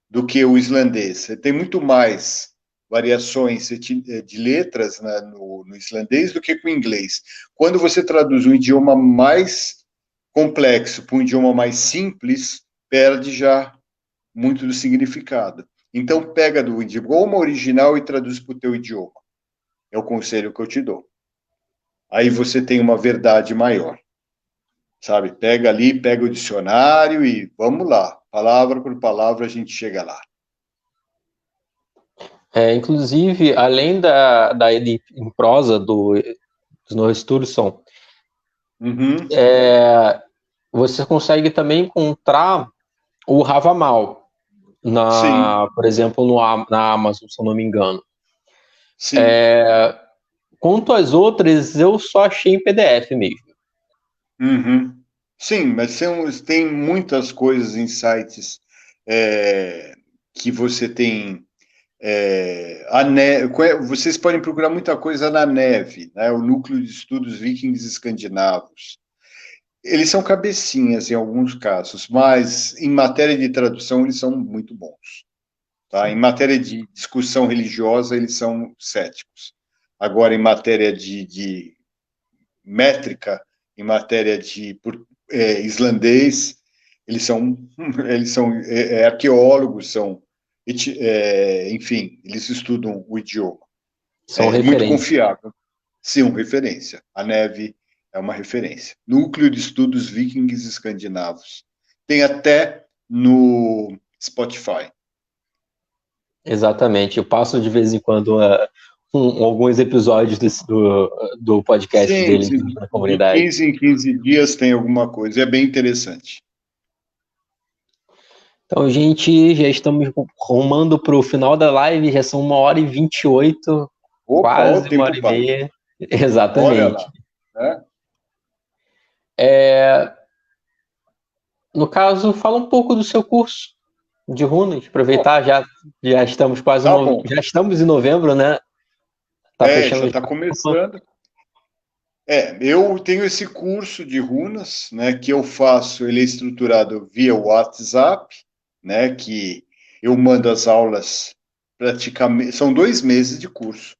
do que o islandês. Tem muito mais variações de letras no islandês do que com o inglês. Quando você traduz um idioma mais complexo para um idioma mais simples, perde já muito do significado. Então, pega do idioma original e traduz para o teu idioma. É o conselho que eu te dou. Aí você tem uma verdade maior, sabe? Pega ali, pega o dicionário e vamos lá. Palavra por palavra a gente chega lá.
Inclusive, além da em prosa do Snorri Sturluson,
Uhum.
você consegue também encontrar o Havamal,
Sim,
por exemplo, na Amazon, se eu não me engano.
sim.
Quanto às outras, eu só achei em PDF mesmo.
Uhum. Sim, mas tem muitas coisas em sites que você tem. Vocês podem procurar muita coisa na neve, né? O Núcleo de Estudos Vikings Escandinavos. Eles são cabecinhas em alguns casos, mas em matéria de tradução eles são muito bons. Tá? Em matéria de discussão religiosa, eles são céticos. Agora, em matéria de métrica, em matéria de islandês, eles são, eles são arqueólogos, enfim, eles estudam o idioma.
São
É muito
referência.
confiável. Sim, referência. A neve é uma referência. Núcleo de Estudos Vikings Escandinavos. Tem até no Spotify.
Exatamente. Eu passo de vez em quando alguns episódios do podcast
Sim,
dele
de
na comunidade.
15 em 15 dias tem alguma coisa. É bem interessante.
Então, gente, já estamos rumando para o final da live, já são 1h28,
Opa, o
quase uma hora
tempo
e
passa.
meia.
Olha
Exatamente.
lá. Né?
No caso, fala um pouco do seu curso de runas,
Bom,
aproveitar, já estamos
tá bom.
já estamos em novembro, né? Tá
Já
fechando.
está começando. Eu tenho esse curso de runas, né, que eu faço, ele é estruturado via WhatsApp, né, que eu mando as aulas praticamente, são 2 meses de curso.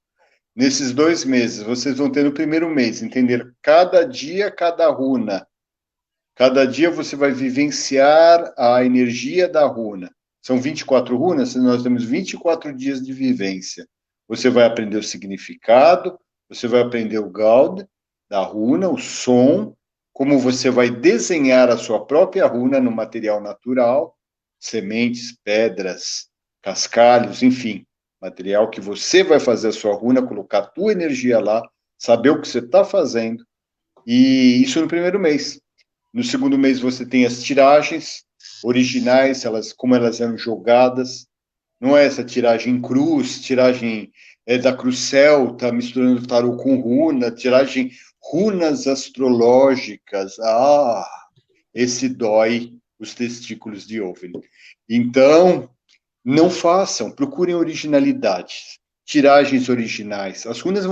Nesses 2 meses, vocês vão ter no primeiro mês, entender cada dia, cada runa. Cada dia você vai vivenciar a energia da runa. São 24 runas, nós temos 24 dias de vivência. Você vai aprender o significado, você vai aprender o Gaud da runa, o som, como você vai desenhar a sua própria runa no material natural, sementes, pedras, cascalhos, enfim, material que você vai fazer a sua runa, colocar a tua energia lá, saber o que você está fazendo, e isso no primeiro mês. No segundo mês você tem as tiragens originais, como elas eram jogadas. Não é essa tiragem cruz, tiragem da cruz celta, misturando tarô com runa, tiragem runas astrológicas. Esse dói os testículos de Oven. Então, Não façam, procurem originalidades, tiragens originais. As runas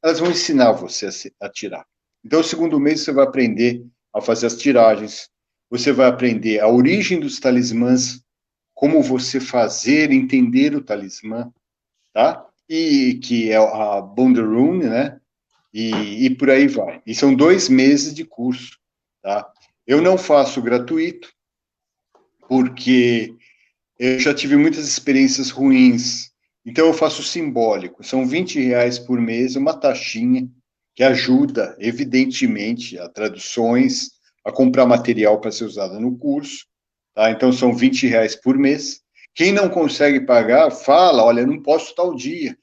elas vão ensinar você a tirar. Então, o segundo mês você vai aprender a fazer as tiragens, você vai aprender a origem dos talismãs, como você fazer, entender o talismã, tá? E que é a Bonder Rune, né? E por aí vai. E são 2 meses de curso, tá? Eu não faço gratuito, porque eu já tive muitas experiências ruins. Então eu faço simbólico. São R$ 20 por mês, uma taxinha que ajuda, evidentemente, a traduções, a comprar material para ser usado no curso. Tá? Então são R$ 20 por mês. Quem não consegue pagar, fala, olha, não posso tal dia.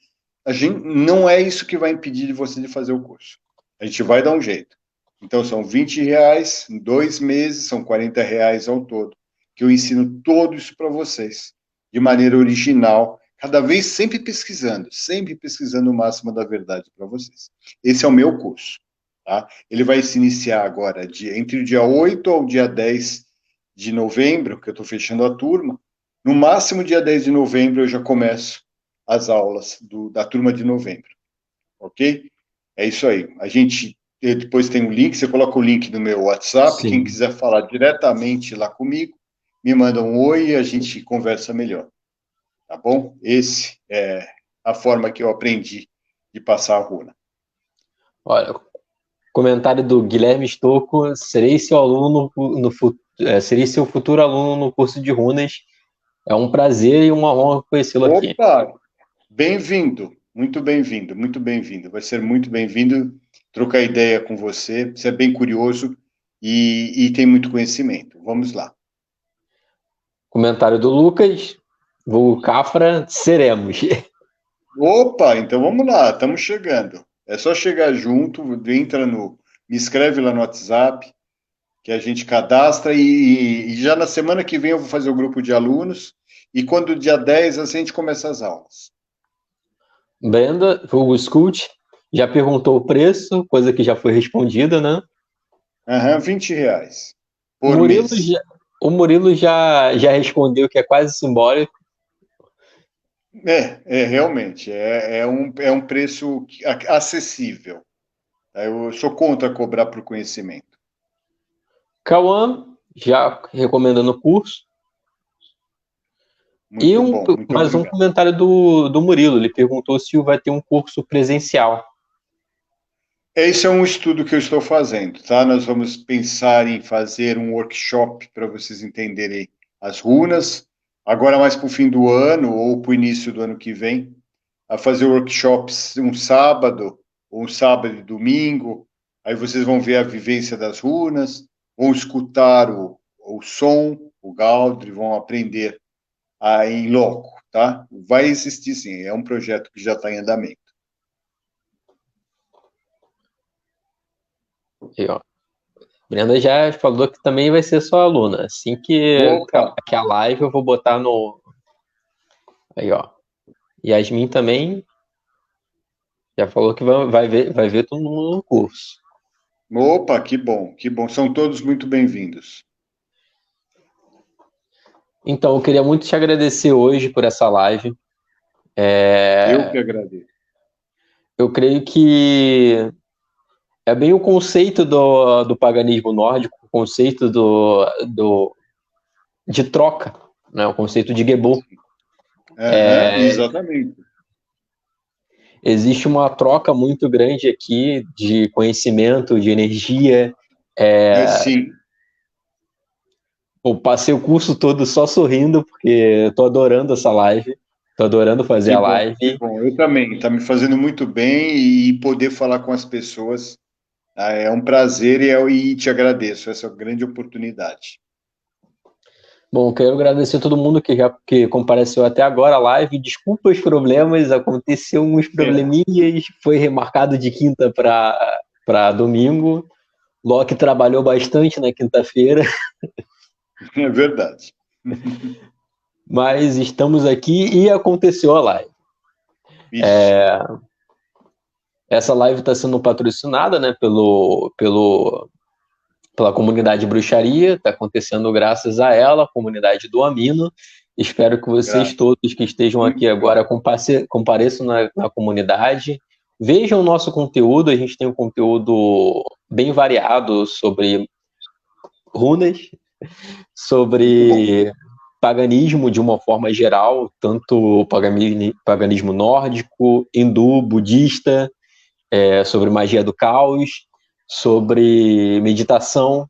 A gente, não é isso que vai impedir de você de fazer o curso. A gente vai dar um jeito. Então são R$ 20, 2 meses, são R$ 40 ao todo, que eu ensino tudo isso para vocês, de maneira original, cada vez sempre pesquisando o máximo da verdade para vocês. Esse é o meu curso. Tá? Ele vai se iniciar agora entre o dia 8 ao dia 10 de novembro, que eu estou fechando a turma. No máximo, dia 10 de novembro, eu já começo as aulas da turma de novembro. Ok? É isso aí. A gente depois tem um link, você coloca o link no meu WhatsApp. Quem
Sim.
quiser falar diretamente lá comigo, me manda um oi e a gente conversa melhor. Tá bom? Esse é a forma que eu aprendi de passar a runa.
Olha, comentário do Guilherme Stocco: serei seu aluno serei seu futuro aluno no curso de runas. É um prazer e uma honra conhecê-lo aqui.
Opa! Bem-vindo, muito bem-vindo, muito bem-vindo. Vai ser muito bem-vindo trocar ideia com você. Você é bem curioso e tem muito conhecimento. Vamos lá.
Comentário do Lucas: vulgo Cafra, seremos.
Opa, então vamos lá, estamos chegando. É só chegar junto, me escreve lá no WhatsApp, que a gente cadastra e já na semana que vem eu vou fazer o grupo de alunos e quando dia 10 a gente começa as aulas.
Brenda, vulgo Scoot, já perguntou o preço, coisa que já foi respondida, né?
Aham, R$ 20
O
por
Murilo
mês.
já, o Murilo já respondeu que é quase simbólico.
Realmente, é um preço acessível. Tá? Eu sou contra cobrar por conhecimento.
Cauã, já recomendando o curso. E
Muito bom, muito
mais um
obrigado.
comentário do Murilo. Ele perguntou se vai ter um curso presencial.
Esse é um estudo que eu estou fazendo, tá? Nós vamos pensar em fazer um workshop para vocês entenderem as runas, agora mais para o fim do ano ou para o início do ano que vem, a fazer workshops um sábado e domingo, aí vocês vão ver a vivência das runas, vão escutar o som, o Galdri, vão aprender em loco, tá? Vai existir sim, é um projeto que já está em andamento.
E, ó, Brenda já falou que também vai ser sua aluna. Assim que
Opa,
acabar aqui a live, eu vou botar no. Aí, ó. Yasmin também já falou que vai ver todo mundo no curso.
opa, que bom, que bom. São todos muito bem-vindos.
Então, eu queria muito te agradecer hoje por essa live.
Eu que agradeço.
Eu creio que é bem o conceito do paganismo nórdico, o conceito de troca, né? O conceito de Gebô.
Aham, exatamente.
Existe uma troca muito grande aqui de conhecimento, de energia.
Sim,
Eu passei o curso todo só sorrindo, porque estou adorando essa live, estou adorando fazer
que
a
bom, que
live.
bom. Eu também, está me fazendo muito bem e poder falar com as pessoas é um prazer e te agradeço essa grande oportunidade.
Bom, quero agradecer a todo mundo que compareceu até agora a live. Desculpa os problemas, aconteceu uns
É,
probleminhas, foi remarcado de quinta para domingo. Loki trabalhou bastante na quinta-feira,
é verdade.
mas estamos aqui e aconteceu a live.
Isso.
Essa live está sendo patrocinada, né, pela comunidade Bruxaria, está acontecendo graças a ela, a comunidade do Amino, Espero que vocês
Graças.
todos que estejam aqui agora compareçam na comunidade, vejam o nosso conteúdo. A gente tem um conteúdo bem variado sobre runas, sobre paganismo de uma forma geral, tanto paganismo nórdico, hindu, budista, sobre magia do caos, sobre meditação.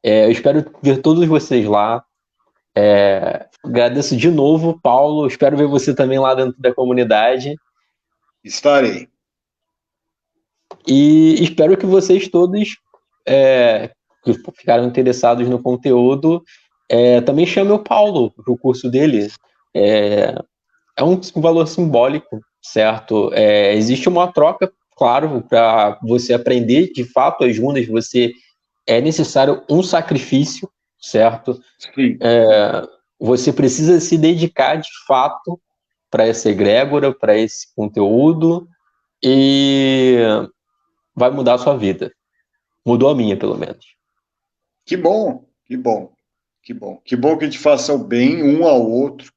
Eu espero ver todos vocês lá. Agradeço de novo, Paulo. Espero ver você também lá dentro da comunidade.
Estarei.
E espero que vocês todos que ficaram interessados no conteúdo também chamem o Paulo para o curso dele. É um valor simbólico, certo? Existe uma troca, claro, para você aprender de fato as runas, é necessário um sacrifício, certo?
Sim.
Você precisa se dedicar de fato para essa egrégora, para esse conteúdo, e vai mudar a sua vida. Mudou a minha, pelo menos.
Que bom, que bom, que bom. Que bom que a gente faça o bem um ao outro.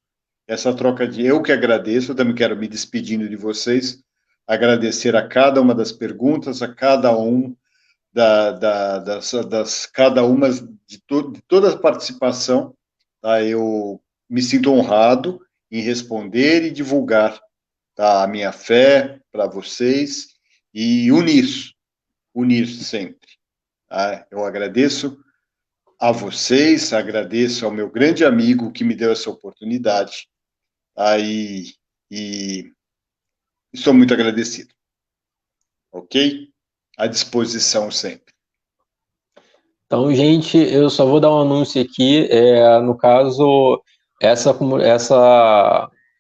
Essa troca de... Eu que agradeço, eu também quero me despedindo de vocês, agradecer a cada uma das perguntas, a cada um cada uma de toda a participação. Tá? Eu me sinto honrado em responder e divulgar, tá, a minha fé para vocês e unir sempre. Tá? Eu agradeço a vocês, agradeço ao meu grande amigo que me deu essa oportunidade, tá? E estou muito agradecido. Ok? À disposição sempre.
Então, gente, eu só vou dar um anúncio aqui. No caso, essa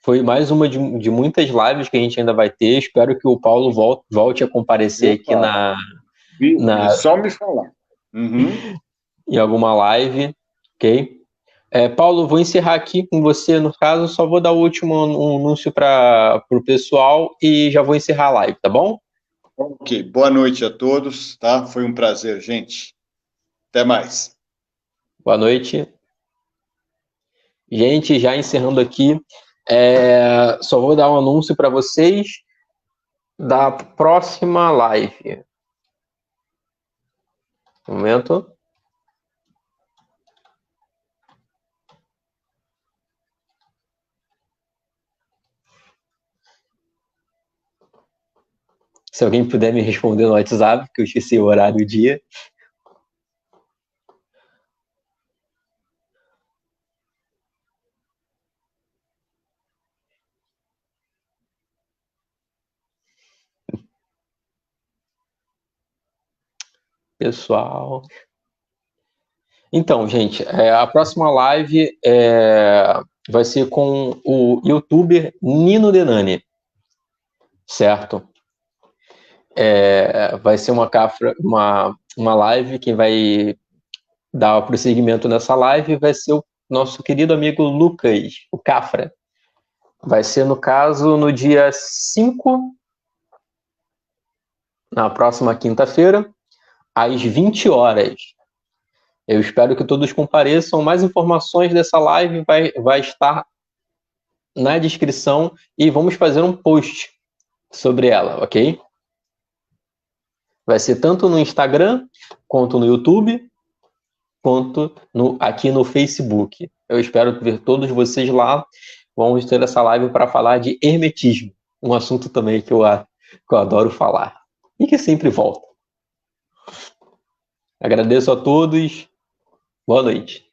foi mais uma de muitas lives que a gente ainda vai ter. Espero que o Paulo volte a comparecer aqui
É só me falar. Uhum.
Em alguma live, ok? Paulo, vou encerrar aqui com você. No caso, só vou dar o último anúncio para o pessoal e já vou encerrar a live, tá bom?
Ok, boa noite a todos, tá? Foi um prazer, gente. Até mais.
Boa noite. Gente, já encerrando aqui, só vou dar um anúncio para vocês da próxima live. Um momento. Se alguém puder me responder no WhatsApp, que eu esqueci o horário e o dia. Pessoal. Então, gente, a próxima live vai ser com o youtuber Nino Denani, certo? Vai ser uma live. Quem vai dar o prosseguimento nessa live vai ser o nosso querido amigo Lucas, o Cafra. Vai ser, no caso, no dia 5, na próxima quinta-feira, às 20 horas. Eu espero que todos compareçam. Mais informações dessa live vai estar na descrição e vamos fazer um post sobre ela, ok? Vai ser tanto no Instagram, quanto no YouTube, quanto aqui no Facebook. Eu espero ver todos vocês lá. Vamos ter essa live para falar de hermetismo, um assunto também que eu adoro falar e que sempre volta. Agradeço a todos. Boa noite.